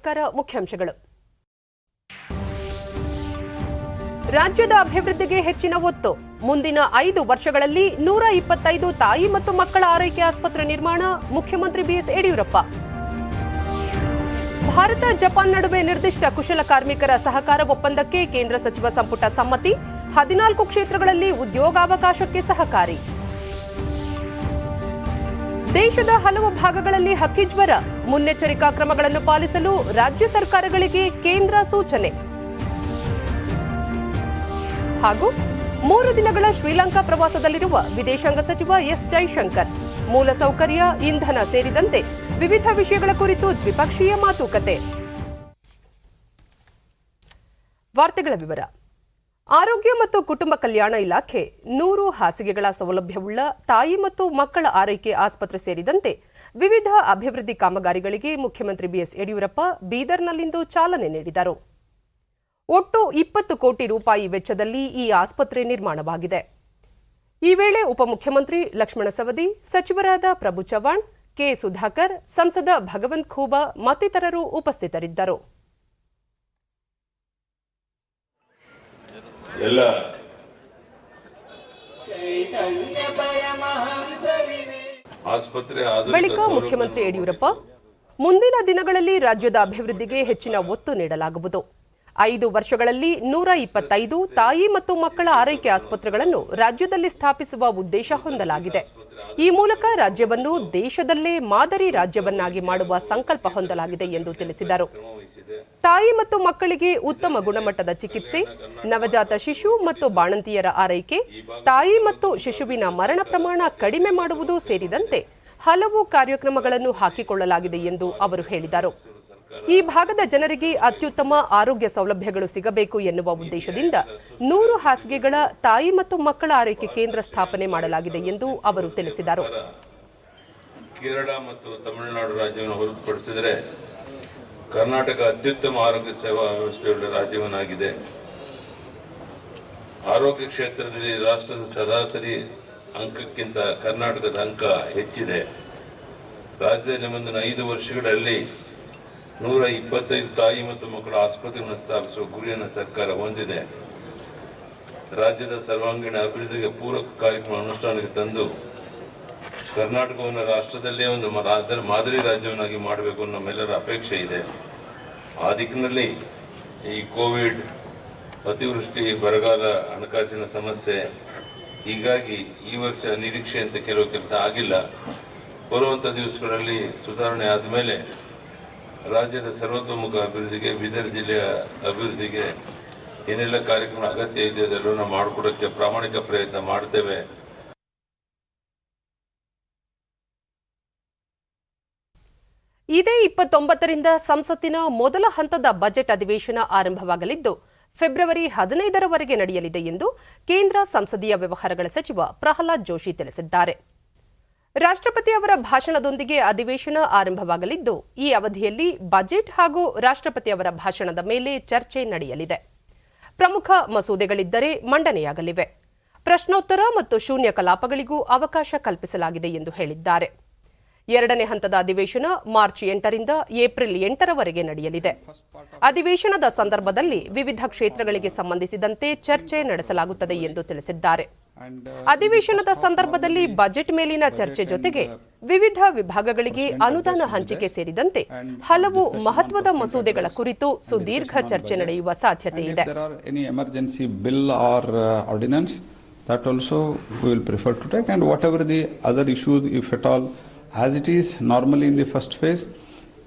ನಮಸ್ಕಾರ. ಮುಖ್ಯಾಂಶಗಳು. ರಾಜ್ಯದ ಅಭಿವೃದ್ಧಿಗೆ ಹೆಚ್ಚಿನ ಒತ್ತು. ಮುಂದಿನ 5 ವರ್ಷಗಳಲ್ಲಿ 125 ತಾಯಿ ಮತ್ತು ಮಕ್ಕಳ ಆರೈಕೆ ಆಸ್ಪತ್ರೆ ನಿರ್ಮಾಣ. ಮುಖ್ಯಮಂತ್ರಿ ಬಿಎಸ್ ಯಡಿಯೂರಪ್ಪ. ಭಾರತ ಜಪಾನ್ ನಡುವೆ ನಿರ್ದಿಷ್ಟ ಕುಶಲ ಕಾರ್ಮಿಕರ ಸಹಕಾರ ಒಪ್ಪಂದಕ್ಕೆ ಕೇಂದ್ರ ಸಚಿವ ಸಂಪುಟ ಸಮ್ಮತಿ. 14 ಕ್ಷೇತ್ರಗಳಲ್ಲಿ ಉದ್ಯೋಗಾವಕಾಶಕ್ಕೆ ಸಹಕಾರಿ. ದೇಶದ ಹಲವು ಭಾಗಗಳಲ್ಲಿ ಹಕ್ಕಿ ಜ್ವರ. ಮುನ್ನೆಚ್ಚರಿಕಾ ಕ್ರಮಗಳನ್ನು ಪಾಲಿಸಲು ರಾಜ್ಯ ಸರ್ಕಾರಗಳಿಗೆ ಕೇಂದ್ರ ಸೂಚನೆ. ಹಾಗೂ 3 ದಿನಗಳ ಶ್ರೀಲಂಕಾ ಪ್ರವಾಸದಲ್ಲಿರುವ ವಿದೇಶಾಂಗ ಸಚಿವ ಎಸ್ ಜೈಶಂಕರ್. ಮೂಲಸೌಕರ್ಯ, ಇಂಧನ ಸೇರಿದಂತೆ ವಿವಿಧ ವಿಷಯಗಳ ಕುರಿತು ದ್ವಿಪಕ್ಷೀಯ ಮಾತುಕತೆ. ವಾರ್ತೆಗಳ ವಿವರ. ಆರೋಗ್ಯ ಮತ್ತು ಕುಟುಂಬ ಕಲ್ಯಾಣ ಇಲಾಖೆ 100 ಹಾಸಿಗೆಗಳ ಸೌಲಭ್ಯವುಳ್ಳ ತಾಯಿ ಮತ್ತು ಮಕ್ಕಳ ಆರೈಕೆ ಆಸ್ಪತ್ರೆ ಸೇರಿದಂತೆ ವಿವಿಧ ಅಭಿವೃದ್ಧಿ ಕಾಮಗಾರಿಗಳಿಗೆ ಮುಖ್ಯಮಂತ್ರಿ ಬಿಎಸ್ ಯಡಿಯೂರಪ್ಪ ಬೀದರ್ನಲ್ಲಿಂದು ಚಾಲನೆ ನೀಡಿದರು. ಒಟ್ಟು 20 ಕೋಟಿ ರೂಪಾಯಿ ವೆಚ್ಚದಲ್ಲಿ ಈ ಆಸ್ಪತ್ರೆ ನಿರ್ಮಾಣವಾಗಿದೆ. ಈ ವೇಳೆ ಉಪಮುಖ್ಯಮಂತ್ರಿ ಲಕ್ಷ್ಮಣ ಸವದಿ, ಸಚಿವರಾದ ಪ್ರಭು ಚವ್ಹಾಣ್, ಕೆ ಸುಧಾಕರ್, ಸಂಸದ ಭಗವಂತ್ ಖೂಬಾ ಮತ್ತಿತರರು ಉಪಸ್ಥಿತರಿದ್ದರು. ಬಳಿಕ ಮುಖ್ಯಮಂತ್ರಿ ಯಡಿಯೂರಪ್ಪ, ಮುಂದಿನ ದಿನಗಳಲ್ಲಿ ರಾಜ್ಯದ ಅಭಿವೃದ್ಧಿಗೆ ಹೆಚ್ಚಿನ ಒತ್ತು ನೀಡಲಾಗುವುದು. 5 ವರ್ಷಗಳಲ್ಲಿ 125 ತಾಯಿ ಮತ್ತು ಮಕ್ಕಳ ಆರೈಕೆ ಆಸ್ಪತ್ರೆಗಳನ್ನು ರಾಜ್ಯದಲ್ಲಿ ಸ್ಥಾಪಿಸುವ ಉದ್ದೇಶ ಹೊಂದಲಾಗಿದೆ. ಈ ಮೂಲಕ ರಾಜ್ಯವನ್ನು ದೇಶದಲ್ಲೇ ಮಾದರಿ ರಾಜ್ಯವನ್ನಾಗಿ ಮಾಡುವ ಸಂಕಲ್ಪ ಹೊಂದಲಾಗಿದೆ ಎಂದು ತಿಳಿಸಿದರು. ತಾಯಿ ಮತ್ತು ಮಕ್ಕಳಿಗೆ ಉತ್ತಮ ಗುಣಮಟ್ಟದ ಚಿಕಿತ್ಸೆ, ನವಜಾತ ಶಿಶು ಮತ್ತು ಬಾಣಂತಿಯರ ಆರೈಕೆ, ತಾಯಿ ಮತ್ತು ಶಿಶುವಿನ ಮರಣ ಪ್ರಮಾಣ ಕಡಿಮೆ ಮಾಡುವುದು ಸೇರಿದಂತೆ ಹಲವು ಕಾರ್ಯಕ್ರಮಗಳನ್ನು ಹಾಕಿಕೊಳ್ಳಲಾಗಿದೆ ಎಂದು ಅವರು ಹೇಳಿದರು. ಈ ಭಾಗದ ಜನರಿಗೆ ಅತ್ಯುತ್ತಮ ಆರೋಗ್ಯ ಸೌಲಭ್ಯಗಳು ಸಿಗಬೇಕು ಎನ್ನುವ ಉದ್ದೇಶದಿಂದ 100 ಹಾಸಿಗೆಗಳ ತಾಯಿ ಮತ್ತು ಮಕ್ಕಳ ಆರೈಕೆ ಕೇಂದ್ರ ಸ್ಥಾಪನೆ ಮಾಡಲಾಗಿದೆ ಎಂದು ಅವರು ತಿಳಿಸಿದರು. ಕೇರಳ ಮತ್ತು ತಮಿಳುನಾಡು ರಾಜ್ಯವನ್ನು ಹೊರತುಪಡಿಸಿದರೆ ಕರ್ನಾಟಕ ಅತ್ಯುತ್ತಮ ಆರೋಗ್ಯ ಸೇವಾ ವ್ಯವಸ್ಥೆಯುಳ್ಳ ರಾಜ್ಯವನ್ನಾಗಿದೆ. ಆರೋಗ್ಯ ಕ್ಷೇತ್ರದಲ್ಲಿ ರಾಷ್ಟ್ರದ ಸರಾಸರಿ ಅಂಕಕ್ಕಿಂತ ಕರ್ನಾಟಕದ ಅಂಕ ಹೆಚ್ಚಿದೆ. ರಾಜ್ಯದಲ್ಲಿ ಮುಂದಿನ 5 ವರ್ಷಗಳಲ್ಲಿ 125 ತಾಯಿ ಮತ್ತು ಮಕ್ಕಳ ಆಸ್ಪತ್ರೆಗಳನ್ನು ಸ್ಥಾಪಿಸುವ ಗುರಿಯನ್ನು ಸರ್ಕಾರ ಹೊಂದಿದೆ. ರಾಜ್ಯದ ಸರ್ವಾಂಗೀಣ ಅಭಿವೃದ್ಧಿಗೆ ಪೂರಕ ಕಾರ್ಯಕ್ರಮ ಅನುಷ್ಠಾನಕ್ಕೆ ತಂದು ಕರ್ನಾಟಕವನ್ನು ರಾಷ್ಟ್ರದಲ್ಲೇ ಒಂದು ಮಾದರಿ ರಾಜ್ಯವನ್ನಾಗಿ ಮಾಡಬೇಕು ಅನ್ನೋ ನಮ್ಮೆಲ್ಲರ ಅಪೇಕ್ಷೆ ಇದೆ. ಆ ದಿಕ್ಕಿನಲ್ಲಿ ಈ ಕೋವಿಡ್, ಅತಿವೃಷ್ಟಿ, ಬರಗಾಲ, ಹಣಕಾಸಿನ ಸಮಸ್ಯೆ, ಹೀಗಾಗಿ ಈ ವರ್ಷ ನಿರೀಕ್ಷೆಯಂತೆ ಕೆಲವು ಕೆಲಸ ಆಗಿಲ್ಲ. ಬರುವಂಥ ದಿವಸಗಳಲ್ಲಿ ಸುಧಾರಣೆ ಆದಮೇಲೆ ರಾಜ್ಯದ ಸರ್ವತೋಮುಖ ಅಭಿವೃದ್ಧಿಗೆ, ಬೀದರ್ ಜಿಲ್ಲೆಯ ಅಭಿವೃದ್ಧಿಗೆ ಏನೆಲ್ಲ ಕಾರ್ಯಕ್ರಮ ಅಗತ್ಯ ಇದೆ ಅದೆಲ್ಲವನ್ನ ಮಾಡಿಕೊಡೋಕ್ಕೆ ಪ್ರಾಮಾಣಿಕ ಪ್ರಯತ್ನ ಮಾಡ್ತೇವೆ. ಇದೇ 29ರಿಂದ ಸಂಸತ್ತಿನ ಮೊದಲ ಹಂತದ ಬಜೆಟ್ ಅಧಿವೇಶನ ಆರಂಭವಾಗಲಿದ್ದು ಫೆಬ್ರವರಿ 15ರವರೆಗೆ ನಡೆಯಲಿದೆ ಎಂದು ಕೇಂದ್ರ ಸಂಸದೀಯ ವ್ಯವಹಾರಗಳ ಸಚಿವ ಪ್ರಹ್ಲಾದ್ ಜೋಶಿ ತಿಳಿಸಿದ್ದಾರೆ. ರಾಷ್ಟ್ರಪತಿ ಅವರ ಭಾಷಣದೊಂದಿಗೆ ಅಧಿವೇಶನ ಆರಂಭವಾಗಲಿದ್ದು ಈ ಅವಧಿಯಲ್ಲಿ ಬಜೆಟ್ ಹಾಗೂ ರಾಷ್ಟ್ರಪತಿ ಅವರ ಭಾಷಣದ ಮೇಲೆ ಚರ್ಚೆ ನಡೆಯಲಿದೆ. ಪ್ರಮುಖ ಮಸೂದೆಗಳಿದ್ದರೆ ಮಂಡನೆಯಾಗಲಿವೆ. ಪ್ರಶ್ನೋತ್ತರ ಮತ್ತು ಶೂನ್ಯ ಕಲಾಪಗಳಿಗೂ ಅವಕಾಶ ಕಲ್ಪಿಸಲಾಗಿದೆ ಎಂದು ಹೇಳಿದ್ದಾರೆ. 2ನೇ ಹಂತದ ಅಧಿವೇಶನ ಮಾರ್ಚ್ 8ರಿಂದ ಏಪ್ರಿಲ್ 8ರವರೆಗೆ ನಡೆಯಲಿದೆ. ಅಧಿವೇಶನದ ಸಂದರ್ಭದಲ್ಲಿ ವಿವಿಧ ಕ್ಷೇತ್ರಗಳಿಗೆ ಸಂಬಂಧಿಸಿದಂತೆ ಚರ್ಚೆ ನಡೆಸಲಾಗುತ್ತದೆ ಎಂದು ತಿಳಿಸಿದ್ದಾರೆ. ಅಧಿವೇಶನದ ಸಂದರ್ಭದಲ್ಲಿ ಬಜೆಟ್ ಮೇಲಿನ ಚರ್ಚೆ ಜೊತೆಗೆ ವಿವಿಧ ವಿಭಾಗಗಳಿಗೆ ಅನುದಾನ ಹಂಚಿಕೆ ಸೇರಿದಂತೆ ಹಲವು ಮಹತ್ವದ ಮಸೂದೆಗಳ ಕುರಿತು ಸುದೀರ್ಘ ಚರ್ಚೆ ನಡೆಯುವ ಸಾಧ್ಯತೆ ಇದೆ. That also we will prefer to take, and whatever the other issues, if at all, as it is normally in the first phase,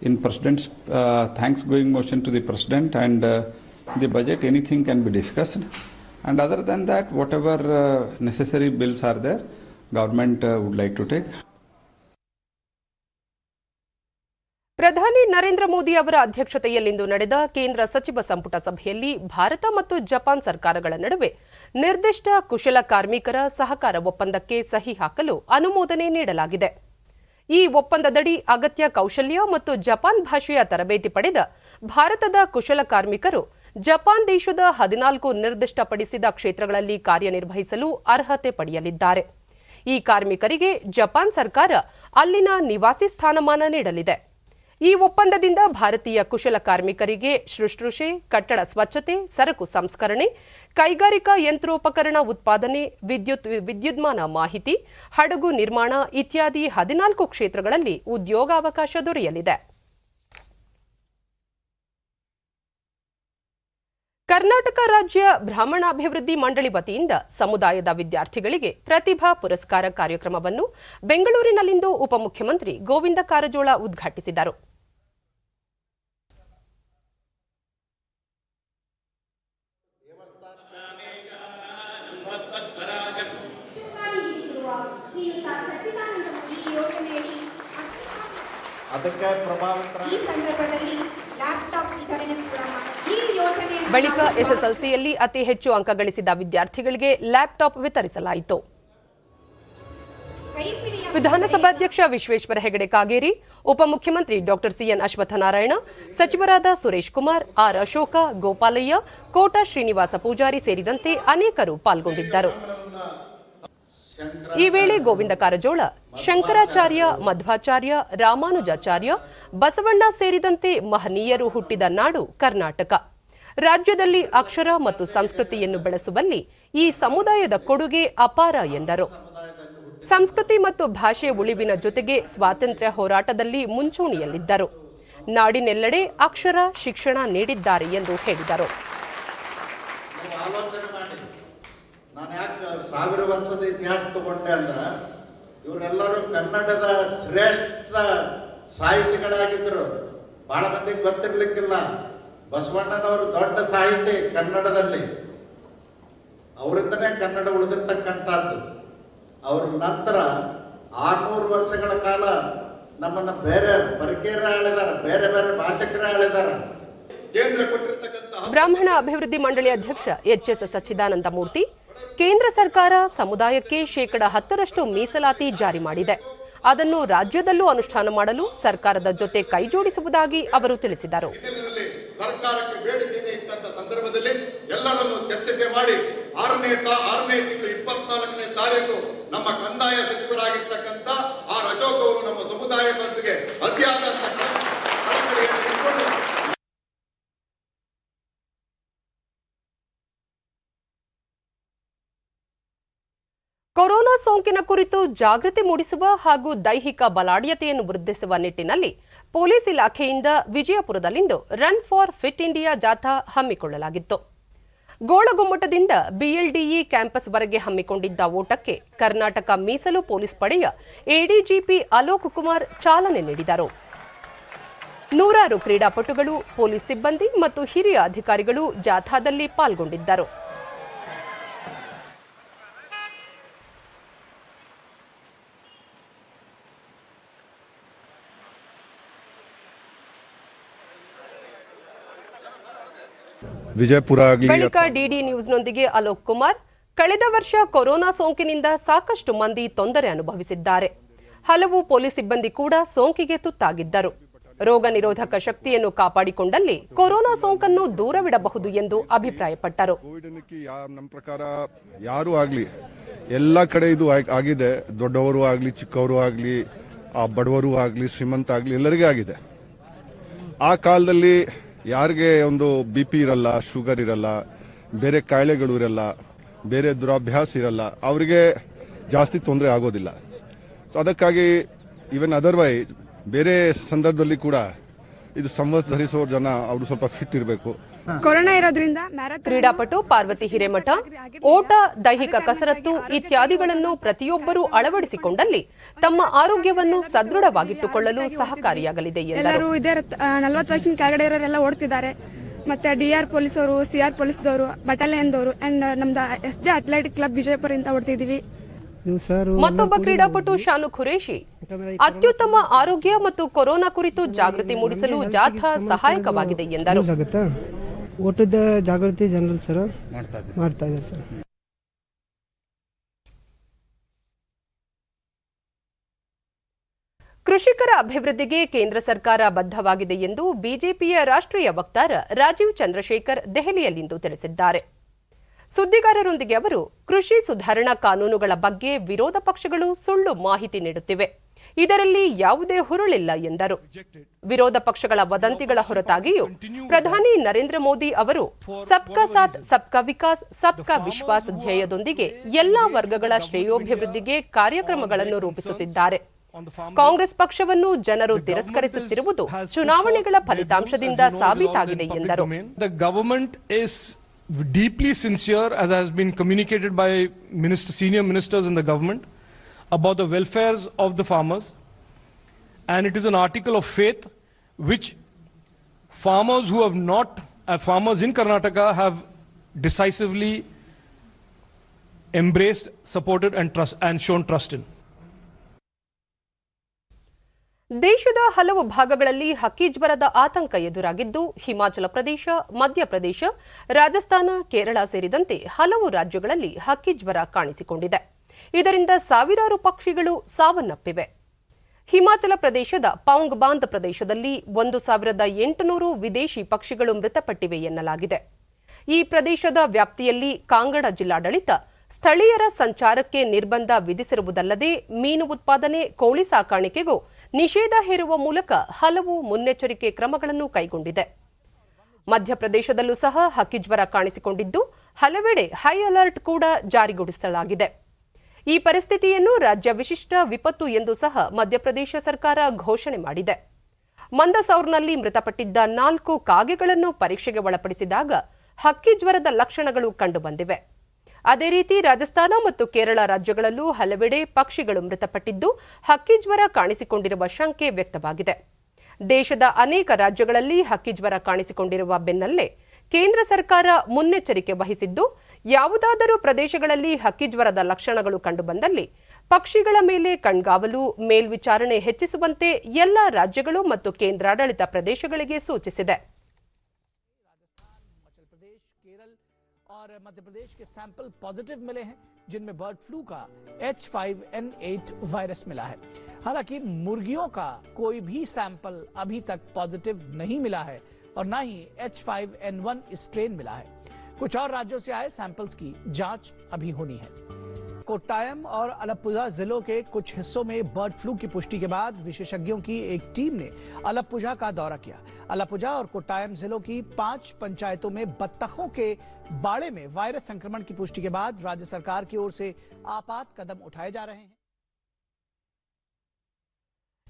in President's thanks-going motion to the President and the budget, anything can be discussed. And other than that, whatever necessary bills are there, government would like to take. ಪ್ರಧಾನಿ ನರೇಂದ್ರ ಮೋದಿ ಅವರ ಅಧ್ಯಕ್ಷತೆಯಲ್ಲಿಂದು ನಡೆದ ಕೇಂದ್ರ ಸಚಿವ ಸಂಪುಟ ಸಭೆಯಲ್ಲಿ ಭಾರತ ಮತ್ತು Japan ಸರ್ಕಾರಗಳ ನಡುವೆ ನಿರ್ದಿಷ್ಟ ಕುಶಲ ಕಾರ್ಮಿಕರ ಸಹಕಾರ ಒಪ್ಪಂದಕ್ಕೆ ಸಹಿ ಹಾಕಲು ಅನುಮೋದನೆ ನೀಡಲಾಗಿದೆ. ಈ ಒಪ್ಪಂದದಡಿ ಅಗತ್ಯ ಕೌಶಲ್ಯ ಮತ್ತು ಜಪಾನ್ ಭಾಷೆಯ ತರಬೇತಿ ಪಡೆದ ಭಾರತದ ಕುಶಲ ಕಾರ್ಮಿಕರು ಜಪಾನ್ ದೇಶದ 14 ನಿರ್ದಿಷ್ಟಪಡಿಸಿದ ಕ್ಷೇತ್ರಗಳಲ್ಲಿ ಕಾರ್ಯನಿರ್ವಹಿಸಲು ಅರ್ಹತೆ ಪಡೆಯಲಿದ್ದಾರೆ. ಈ ಕಾರ್ಮಿಕರಿಗೆ ಜಪಾನ್ ಸರ್ಕಾರ ಅಲ್ಲಿನ ನಿವಾಸಿ ಸ್ಥಾನಮಾನ ನೀಡಲಿದೆ. ಈ ಒಪ್ಪಂದದಿಂದ ಭಾರತೀಯ ಕುಶಲಕಾರ್ಮಿಕರಿಗೆ ಶುಶ್ರೂಷೆ, ಕಟ್ಟಡ ಸ್ವಚ್ಛತೆ, ಸರಕು ಸಂಸ್ಕರಣೆ, ಕೈಗಾರಿಕಾ ಯಂತ್ರೋಪಕರಣ ಉತ್ಪಾದನೆ, ವಿದ್ಯುನ್ಮಾನ ಮಾಹಿತಿ, ಹಡಗು ನಿರ್ಮಾಣ ಇತ್ಯಾದಿ 14 ಕ್ಷೇತ್ರಗಳಲ್ಲಿ ಉದ್ಯೋಗಾವಕಾಶ ದೊರೆಯಲಿದೆ. ಕರ್ನಾಟಕ ರಾಜ್ಯ ಬ್ರಾಹ್ಮಣಾಭಿವೃದ್ಧಿ ಮಂಡಳಿ ವತಿಯಿಂದ ಸಮುದಾಯದ ವಿದ್ಯಾರ್ಥಿಗಳಿಗೆ ಪ್ರತಿಭಾ ಪುರಸ್ಕಾರ ಕಾರ್ಯಕ್ರಮವನ್ನು ಬೆಂಗಳೂರಿನಲ್ಲಿಂದು ಉಪಮುಖ್ಯಮಂತ್ರಿ ಗೋವಿಂದ ಕಾರಜೋಳ ಉದ್ಘಾಟಿಸಿದರು. ಬಳಿಕ ಎಸ್ಎಸ್ಎಲ್ಸಿಯಲ್ಲಿ ಅತಿ ಹೆಚ್ಚು ಅಂಕ ಗಳಿಸಿದ ವಿದ್ಯಾರ್ಥಿಗಳಿಗೆ ಲ್ಯಾಪ್ಟಾಪ್ ವಿತರಿಸಲಾಯಿತು. ವಿಧಾನಸಭಾಧ್ಯಕ್ಷ ವಿಶ್ವೇಶ್ವರ ಹೆಗಡೆ ಕಾಗೇರಿ, ಉಪಮುಖ್ಯಮಂತ್ರಿ ಡಾಕ್ಟರ್ ಸಿಎನ್ ಅಶ್ವತ್ಥನಾರಾಯಣ, ಸಚಿವರಾದ ಸುರೇಶ್ ಕುಮಾರ್, ಆರ್ ಅಶೋಕ, ಗೋಪಾಲಯ್ಯ, ಕೋಟ ಶ್ರೀನಿವಾಸ ಪೂಜಾರಿ ಸೇರಿದಂತೆ ಅನೇಕರು ಪಾಲ್ಗೊಂಡಿದ್ದರು. ಈ ವೇಳೆ ಗೋವಿಂದ ಕಾರಜೋಳ ಶಂಕರಾಚಾರ್ಯ, ಮಧ್ವಾಚಾರ್ಯ, ರಾಮಾನುಜಾಚಾರ್ಯ, ಬಸವಣ್ಣ ಸೇರಿದಂತೆ ಮಹನೀಯರು ಹುಟ್ಟಿದ ನಾಡು ಕರ್ನಾಟಕ. ರಾಜ್ಯದಲ್ಲಿ ಅಕ್ಷರ ಮತ್ತು ಸಂಸ್ಕೃತಿಯನ್ನು ಬೆಳೆಸುವಲ್ಲಿ ಈ ಸಮುದಾಯದ ಕೊಡುಗೆ ಅಪಾರ ಎಂದರು. ಸಂಸ್ಕೃತಿ ಮತ್ತು ಭಾಷೆ ಉಳಿವಿನ ಜೊತೆಗೆ ಸ್ವಾತಂತ್ರ್ಯ ಹೋರಾಟದಲ್ಲಿ ಮುಂಚೂಣಿಯಲ್ಲಿದ್ದರು. ನಾಡಿನೆಲ್ಲೆಡೆ ಅಕ್ಷರ ಶಿಕ್ಷಣ ನೀಡಿದ್ದಾರೆ ಎಂದು ಹೇಳಿದರು. ನಾನು ಯಾಕೆ 1000 ವರ್ಷದ ಇತಿಹಾಸ ತಗೊಂಡೆ ಅಂದ್ರೆ ಇವರೆಲ್ಲರೂ ಕನ್ನಡದ ಶ್ರೇಷ್ಠ ಸಾಹಿತಿಗಳಾಗಿದ್ದರು. ಬಹಳ ಮಂದಿಗೆ ಗೊತ್ತಿರ್ಲಿಕ್ಕಿಲ್ಲ. ಬಸವಣ್ಣನವರು ದೊಡ್ಡ ಸಾಹಿತಿ ಕನ್ನಡದಲ್ಲಿ, ಅವರಿಂದನೇ ಕನ್ನಡ ಉಳಿದಿರ್ತಕ್ಕಂಥದ್ದು. ಅವ್ರ ನಂತರ 600 ವರ್ಷಗಳ ಕಾಲ ನಮ್ಮನ್ನು ಬೇರೆ ಪರಕೀಯರೇ ಆಳಿದಾರೆ, ಬೇರೆ ಬೇರೆ ಭಾಷಿಕರೇ ಆಳಿದಾರೆ. ಕೇಂದ್ರ ಕೊಟ್ಟಿರ್ತಕ್ಕಂಥ ಬ್ರಾಹ್ಮಣ ಅಭಿವೃದ್ಧಿ ಮಂಡಳಿ ಅಧ್ಯಕ್ಷ ಎಚ್ಎಸ್ ಸಚ್ಚಿದಾನಂದ ಮೂರ್ತಿ, ಕೇಂದ್ರ ಸರ್ಕಾರ ಸಮುದಾಯಕ್ಕೆ 10% ಮೀಸಲಾತಿ ಜಾರಿ ಮಾಡಿದೆ. ಅದನ್ನು ರಾಜ್ಯದಲ್ಲೂ ಅನುಷ್ಠಾನ ಮಾಡಲು ಸರ್ಕಾರದ ಜೊತೆ ಕೈಜೋಡಿಸುವುದಾಗಿ ಅವರು ತಿಳಿಸಿದರು. ಸರ್ಕಾರಕ್ಕೆ ಬೇಡಿಕೆಯನ್ನು ಇಟ್ಟಂತ ಸಂದರ್ಭದಲ್ಲಿ ಎಲ್ಲರನ್ನು ಚರ್ಚೆ ಮಾಡಿ 6ನೇ ತಿಂಗಳು 24ನೇ ತಾರೀಕು ನಮ್ಮ ಕಂದಾಯ ಸಚಿವರಾಗಿರ್ತಕ್ಕಂಥ ಆರ್ ಅಶೋಕ್ ಅವರು ನಮ್ಮ ಸಮುದಾಯ ಬಂಧುಗೆ ಅತಿಯಾದಂತ ಕೊರೋನಾ ಸೋಂಕಿನ ಕುರಿತು ಜಾಗೃತಿ ಮೂಡಿಸುವ ಹಾಗೂ ದೈಹಿಕ ಬಲಾಢ್ಯತೆಯನ್ನು ವೃದ್ಧಿಸುವ ನಿಟ್ಟಿನಲ್ಲಿ ಪೊಲೀಸ್ ಇಲಾಖೆಯಿಂದ ವಿಜಯಪುರದಲ್ಲಿಂದು ರನ್ ಫಾರ್ ಫಿಟ್ ಇಂಡಿಯಾ ಜಾಥಾ ಹಮ್ಮಿಕೊಳ್ಳಲಾಗಿತ್ತು. ಗೋಳಗುಮ್ಮಟದಿಂದ ಬಿಎಲ್ಡಿಇ ಕ್ಯಾಂಪಸ್ವರೆಗೆ ಹಮ್ಮಿಕೊಂಡಿದ್ದ ಓಟಕ್ಕೆ ಕರ್ನಾಟಕ ಮೀಸಲು ಪೊಲೀಸ್ ಪಡೆಯ ಎಡಿಜಿಪಿ ಅಲೋಕ್ ಕುಮಾರ್ ಚಾಲನೆ ನೀಡಿದರು. ನೂರಾರು ಕ್ರೀಡಾಪಟುಗಳು, ಪೊಲೀಸ್ ಸಿಬ್ಬಂದಿ ಮತ್ತು ಹಿರಿಯ ಅಧಿಕಾರಿಗಳು ಜಾಥಾದಲ್ಲಿ ಪಾಲ್ಗೊಂಡಿದ್ದರು. ಬಳಿಕ ಡಿಡಿ ನ್ಯೂಸ್ನೊಂದಿಗೆ ಅಲೋಕ್ ಕುಮಾರ್, ಕಳೆದ ವರ್ಷ ಕೊರೋನಾ ಸೋಂಕಿನಿಂದ ಸಾಕಷ್ಟು ಮಂದಿ ತೊಂದರೆ ಅನುಭವಿಸಿದ್ದಾರೆ. ಹಲವು ಪೊಲೀಸ್ ಸಿಬ್ಬಂದಿ ಕೂಡ ಸೋಂಕಿಗೆ ತುತ್ತಾಗಿದ್ದರು. ರೋಗ ನಿರೋಧಕ ಶಕ್ತಿಯನ್ನು ಕಾಪಾಡಿಕೊಂಡಲ್ಲಿ ಕೊರೋನಾ ಸೋಂಕನ್ನು ದೂರವಿಡಬಹುದು ಎಂದು ಅಭಿಪ್ರಾಯಪಟ್ಟರು. ನಮ್ಮ ಪ್ರಕಾರ ಯಾರು ಆಗ್ಲಿ, ಎಲ್ಲ ಕಡೆ ಇದು ಆಗಿದೆ. ದೊಡ್ಡವರು ಆಗ್ಲಿ, ಚಿಕ್ಕವರು ಆಗ್ಲಿ, ಬಡವರು ಆಗ್ಲಿ, ಶ್ರೀಮಂತ ಆಗ್ಲಿ, ಎಲ್ಲರಿಗೂ ಆಗಿದೆ. ಆ ಕಾಲದಲ್ಲಿ ಯಾರಿಗೆ ಒಂದು BP ಇರಲ್ಲ, ಶುಗರ್ ಇರಲ್ಲ, ಬೇರೆ ಕಾಯಿಲೆಗಳು ಇರಲ್ಲ, ಬೇರೆ ದುರಾಭ್ಯಾಸ ಇರಲ್ಲ, ಅವರಿಗೆ ಜಾಸ್ತಿ ತೊಂದರೆ ಆಗೋದಿಲ್ಲ. ಸೊ ಅದಕ್ಕಾಗಿ ಈವನ್ ಅದರ್ವೈಸ್ ಬೇರೆ ಸಂದರ್ಭದಲ್ಲಿ ಕೂಡ ಇದು ಸಂವತ್ ಧರಿಸೋ ಜನ ಅವರು ಸ್ವಲ್ಪ ಫಿಟ್ ಇರಬೇಕು. ಕೊರೋನಾ ಇರೋದ್ರಿಂದ ಕ್ರೀಡಾಪಟು ಪಾರ್ವತಿ ಹಿರೇಮಠ ಓಟ, ದೈಹಿಕ ಕಸರತ್ತು ಇತ್ಯಾದಿಗಳನ್ನು ಪ್ರತಿಯೊಬ್ಬರೂ ಅಳವಡಿಸಿಕೊಂಡಲ್ಲಿ ತಮ್ಮ ಆರೋಗ್ಯವನ್ನು ಸದೃಢವಾಗಿಟ್ಟುಕೊಳ್ಳಲು ಸಹಕಾರಿಯಾಗಲಿದೆ ಎಂದರು. 40 ವರ್ಷದ ಕೆಳಗಡೆ ಇರೋರೆಲ್ಲ ಓಡ್ತಿದ್ದಾರೆ. ಮತ್ತೆ DR ಪೊಲೀಸ್ ಅವರು, CR ಪೊಲೀಸ್ದವರು, ಬಟಾಲಿಯನ್ದವರು ಅಂಡ್ ನಮ್ದು SJ ಅಥ್ಲೆಟಿಕ್ ಕ್ಲಬ್ ವಿಜಯಪುರದಿಂದ ಓಡ್ತಿದೀವಿ. ಮತ್ತೊಬ್ಬ ಕ್ರೀಡಾಪಟು ಶಾನು ಖುರೇಶಿ ಅತ್ಯುತ್ತಮ ಆರೋಗ್ಯ ಮತ್ತು ಕೊರೋನಾ ಕುರಿತು ಜಾಗೃತಿ ಮೂಡಿಸಲು ಜಾಥಾ ಸಹಾಯಕವಾಗಿದೆ ಎಂದರು. ಓಟದ ಜಾಗೃತಿ ಜನರಲ್ ಸರ್ ಮಾಡ್ತಾ ಇದ್ದಾರೆ ಸರ್. ಕೃಷಿಕರ ಅಭಿವೃದ್ಧಿಗೆ ಕೇಂದ್ರ ಸರ್ಕಾರ ಬದ್ಧವಾಗಿದೆ ಎಂದು ಬಿಜೆಪಿಯ ರಾಷ್ಟ್ರೀಯ ವಕ್ತಾರ ರಾಜೀವ್ ಚಂದ್ರಶೇಖರ್ ದೆಹಲಿಯಲ್ಲಿಂದು ತಿಳಿಸಿದ್ದಾರೆ. ಸುದ್ದಿಗಾರರೊಂದಿಗೆ ಅವರು, ಕೃಷಿ ಸುಧಾರಣಾ ಕಾನೂನುಗಳ ಬಗ್ಗೆ ವಿರೋಧ ಪಕ್ಷಗಳು ಸುಳ್ಳು ಮಾಹಿತಿ ನೀಡುತ್ತಿವೆ. ಇದರಲ್ಲಿ ಯಾವುದೇ ಹುರುಳಿಲ್ಲ ಎಂದರು. ವಿರೋಧ ಪಕ್ಷಗಳ ವದಂತಿಗಳ ಹೊರತಾಗಿಯೂ ಪ್ರಧಾನಿ ನರೇಂದ್ರ ಮೋದಿ ಅವರು ಸಬ್ಕಾ ಸಾಥ್ ಸಬ್ಕಾ ವಿಕಾಸ್ ಸಬ್ಕಾ ವಿಶ್ವಾಸ್ ಧ್ಯೇಯದೊಂದಿಗೆ ಎಲ್ಲಾ ವರ್ಗಗಳ ಶ್ರೇಯೋಭಿವೃದ್ಧಿಗೆ ಕಾರ್ಯಕ್ರಮಗಳನ್ನು ರೂಪಿಸುತ್ತಿದ್ದಾರೆ. ಕಾಂಗ್ರೆಸ್ ಪಕ್ಷವನ್ನು ಜನರು ತಿರಸ್ಕರಿಸುತ್ತಿರುವುದು ಚುನಾವಣೆಗಳ ಫಲಿತಾಂಶದಿಂದ ಸಾಬೀತಾಗಿದೆ ಎಂದರು. Deeply sincere, as has been communicated by senior ministers in the government, about the welfare of the farmers, and it is an article of faith which farmers who have not, farmers in Karnataka have decisively embraced, supported and shown trust in. ದೇಶದ ಹಲವು ಭಾಗಗಳಲ್ಲಿ ಹಕ್ಕಿ ಜ್ವರದ ಆತಂಕ ಎದುರಾಗಿದ್ದು, ಹಿಮಾಚಲ ಪ್ರದೇಶ, ಮಧ್ಯಪ್ರದೇಶ, ರಾಜಸ್ಥಾನ, ಕೇರಳ ಸೇರಿದಂತೆ ಹಲವು ರಾಜ್ಯಗಳಲ್ಲಿ ಹಕ್ಕಿ ಜ್ವರ ಕಾಣಿಸಿಕೊಂಡಿದೆ. ಇದರಿಂದ ಸಾವಿರಾರು ಪಕ್ಷಿಗಳು ಸಾವನ್ನಪ್ಪಿವೆ. ಹಿಮಾಚಲ ಪ್ರದೇಶದ ಪೌಂಗ್ ಬಾಂದ್ ಪ್ರದೇಶದಲ್ಲಿ 1800 ವಿದೇಶಿ ಪಕ್ಷಿಗಳು ಮೃತಪಟ್ಟಿವೆ ಎನ್ನಲಾಗಿದೆ. ಈ ಪ್ರದೇಶದ ವ್ಯಾಪ್ತಿಯಲ್ಲಿ ಕಾಂಗಡ ಜಿಲ್ಲಾಡಳಿತ ಸ್ಥಳೀಯರ ಸಂಚಾರಕ್ಕೆ ನಿರ್ಬಂಧ ವಿಧಿಸಿರುವುದಲ್ಲದೆ ಮೀನು ಉತ್ಪಾದನೆ, ಕೋಳಿ ಸಾಕಾಣಿಕೆಗೂ ನಿಷೇಧ ಹೇರುವ ಮೂಲಕ ಹಲವು ಮುನ್ನೆಚ್ಚರಿಕೆ ಕ್ರಮಗಳನ್ನು ಕೈಗೊಂಡಿದೆ. ಮಧ್ಯಪ್ರದೇಶದಲ್ಲೂ ಸಹ ಹಕ್ಕಿಜ್ವರ ಕಾಣಿಸಿಕೊಂಡಿದ್ದು, ಹಲವೆಡೆ ಹೈ ಅಲರ್ಟ್ ಕೂಡ ಜಾರಿಗೊಳಿಸಲಾಗಿದೆ. ಈ ಪರಿಸ್ಥಿತಿಯನ್ನು ರಾಜ್ಯ ವಿಶಿಷ್ಟ ವಿಪತ್ತು ಎಂದು ಸಹ ಮಧ್ಯಪ್ರದೇಶ ಸರ್ಕಾರ ಘೋಷಣೆ ಮಾಡಿದೆ. ಮಂದಸೌರ್ನಲ್ಲಿ ಮೃತಪಟ್ಟಿದ್ದ 4 ಕಾಗೆಗಳನ್ನು ಪರೀಕ್ಷೆಗೆ ಒಳಪಡಿಸಿದಾಗ ಹಕ್ಕಿಜ್ವರದ ಲಕ್ಷಣಗಳು ಕಂಡುಬಂದಿವೆ. ಅದೇ ರೀತಿ ರಾಜಸ್ಥಾನ ಮತ್ತು ಕೇರಳ ರಾಜ್ಯಗಳಲ್ಲೂ ಹಲವೆಡೆ ಪಕ್ಷಿಗಳು ಮೃತಪಟ್ಟಿದ್ದು, ಹಕ್ಕಿಜ್ವರ ಕಾಣಿಸಿಕೊಂಡಿರುವ ಶಂಕೆ ವ್ಯಕ್ತವಾಗಿದೆ. ದೇಶದ ಅನೇಕ ರಾಜ್ಯಗಳಲ್ಲಿ ಹಕ್ಕಿಜ್ವರ ಕಾಣಿಸಿಕೊಂಡಿರುವ ಬೆನ್ನಲ್ಲೇ ಕೇಂದ್ರ ಸರ್ಕಾರ ಮುನ್ನೆಚ್ಚರಿಕೆ ವಹಿಸಿದ್ದು, ಯಾವುದಾದರೂ ಪ್ರದೇಶಗಳಲ್ಲಿ ಹಕ್ಕಿಜ್ವರದ ಲಕ್ಷಣಗಳು ಕಂಡುಬಂದಲ್ಲಿ ಪಕ್ಷಿಗಳ ಮೇಲೆ ಕಣ್ಗಾವಲು, ಮೇಲ್ವಿಚಾರಣೆ ಹೆಚ್ಚಿಸುವಂತೆ ಎಲ್ಲ ರಾಜ್ಯಗಳು ಮತ್ತು ಕೇಂದ್ರಾಡಳಿತ ಪ್ರದೇಶಗಳಿಗೆ ಸೂಚಿಸಿದೆ. और मध्य प्रदेश के सैंपल पॉजिटिव मिले हैं, जिनमें बर्ड फ्लू का H5N8 वायरस मिला है. हालांकि मुर्गियों का कोई भी सैंपल अभी तक पॉजिटिव नहीं मिला है और न ही H5N1 स्ट्रेन मिला है. कुछ और राज्यों से आए सैंपल्स की जांच अभी होनी है. कोट्टायम और अलप्पुझा जिलों के कुछ हिस्सों में बर्ड फ्लू की पुष्टि के बाद विशेषज्ञों की एक टीम ने अलप्पुझा का दौरा किया. अलप्पुझा और कोट्टायम जिलों की 5 पंचायतों में बत्तखों के बाड़े में वायरस संक्रमण की पुष्टि के बाद राज्य सरकार की ओर से आपात कदम उठाए जा रहे हैं.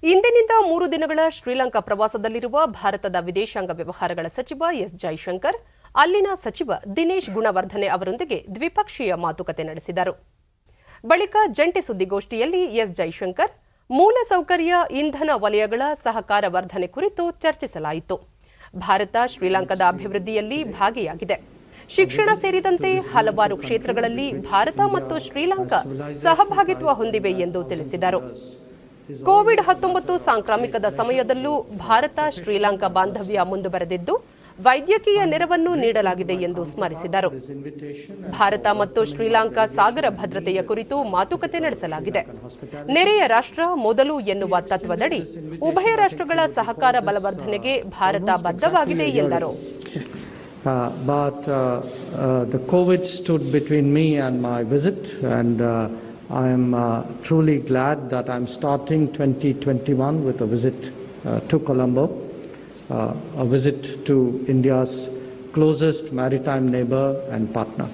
ಇಂದಿನಿಂದ 3 ದಿನಗಳ ಶ್ರೀಲಂಕಾ ಪ್ರವಾಸದಲ್ಲಿರುವ ಭಾರತದ ವಿದೇಶಾಂಗ ವ್ಯವಹಾರಗಳ ಸಚಿವ ಎಸ್ ಜೈಶಂಕರ್ ಅಲ್ಲಿನ ಸಚಿವ ದಿನೇಶ್ ಗುಣವರ್ಧನೆ ಅವರೊಂದಿಗೆ ದ್ವಿಪಕ್ಷೀಯ ಮಾತುಕತೆ ನಡೆಸಿದರು. ಬಳಿಕ ಜಂಟಿ ಸುದ್ದಿಗೋಷ್ಠಿಯಲ್ಲಿ ಎಸ್ ಜೈಶಂಕರ್ ಮೂಲಸೌಕರ್ಯ, ಇಂಧನ ವಲಯಗಳ ಸಹಕಾರ ವರ್ಧನೆ ಕುರಿತು ಚರ್ಚಿಸಲಾಯಿತು. ಭಾರತ ಶ್ರೀಲಂಕಾದ ಅಭಿವೃದ್ಧಿಯಲ್ಲಿ ಭಾಗಿಯಾಗಿದೆ. ಶಿಕ್ಷಣ ಸೇರಿದಂತೆ ಹಲವಾರು ಕ್ಷೇತ್ರಗಳಲ್ಲಿ ಭಾರತ ಮತ್ತು ಶ್ರೀಲಂಕಾ ಸಹಭಾಗಿತ್ವ ಹೊಂದಿವೆ ಎಂದು ತಿಳಿಸಿದರು. ಕೋವಿಡ್-19 ಸಾಂಕ್ರಾಮಿಕದ ಸಮಯದಲ್ಲೂ ಭಾರತ ಶ್ರೀಲಂಕಾ ಬಾಂಧವ್ಯ ಮುಂದುವರೆದಿದ್ದು, ವೈದ್ಯಕೀಯ ನೆರವನ್ನು ನೀಡಲಾಗಿದೆ ಎಂದು ಸ್ಮರಿಸಿದರು. ಭಾರತ ಮತ್ತು ಶ್ರೀಲಂಕಾ ಸಾಗರ ಭದ್ರತೆಯ ಕುರಿತು ಮಾತುಕತೆ ನಡೆಸಲಾಗಿದೆ. ನೆರೆಯ ರಾಷ್ಟ್ರ ಮೊದಲು ಎನ್ನುವ ತತ್ವದಡಿ ಉಭಯ ರಾಷ್ಟ್ರಗಳ ಸಹಕಾರ ಬಲವರ್ಧನೆಗೆ ಭಾರತ ಬದ್ಧವಾಗಿದೆ ಎಂದರು. The COVID stood between me and my visit, and I am truly glad that I'm starting 2021 with a visit to Colombo, a visit to India's closest maritime neighbor and partner.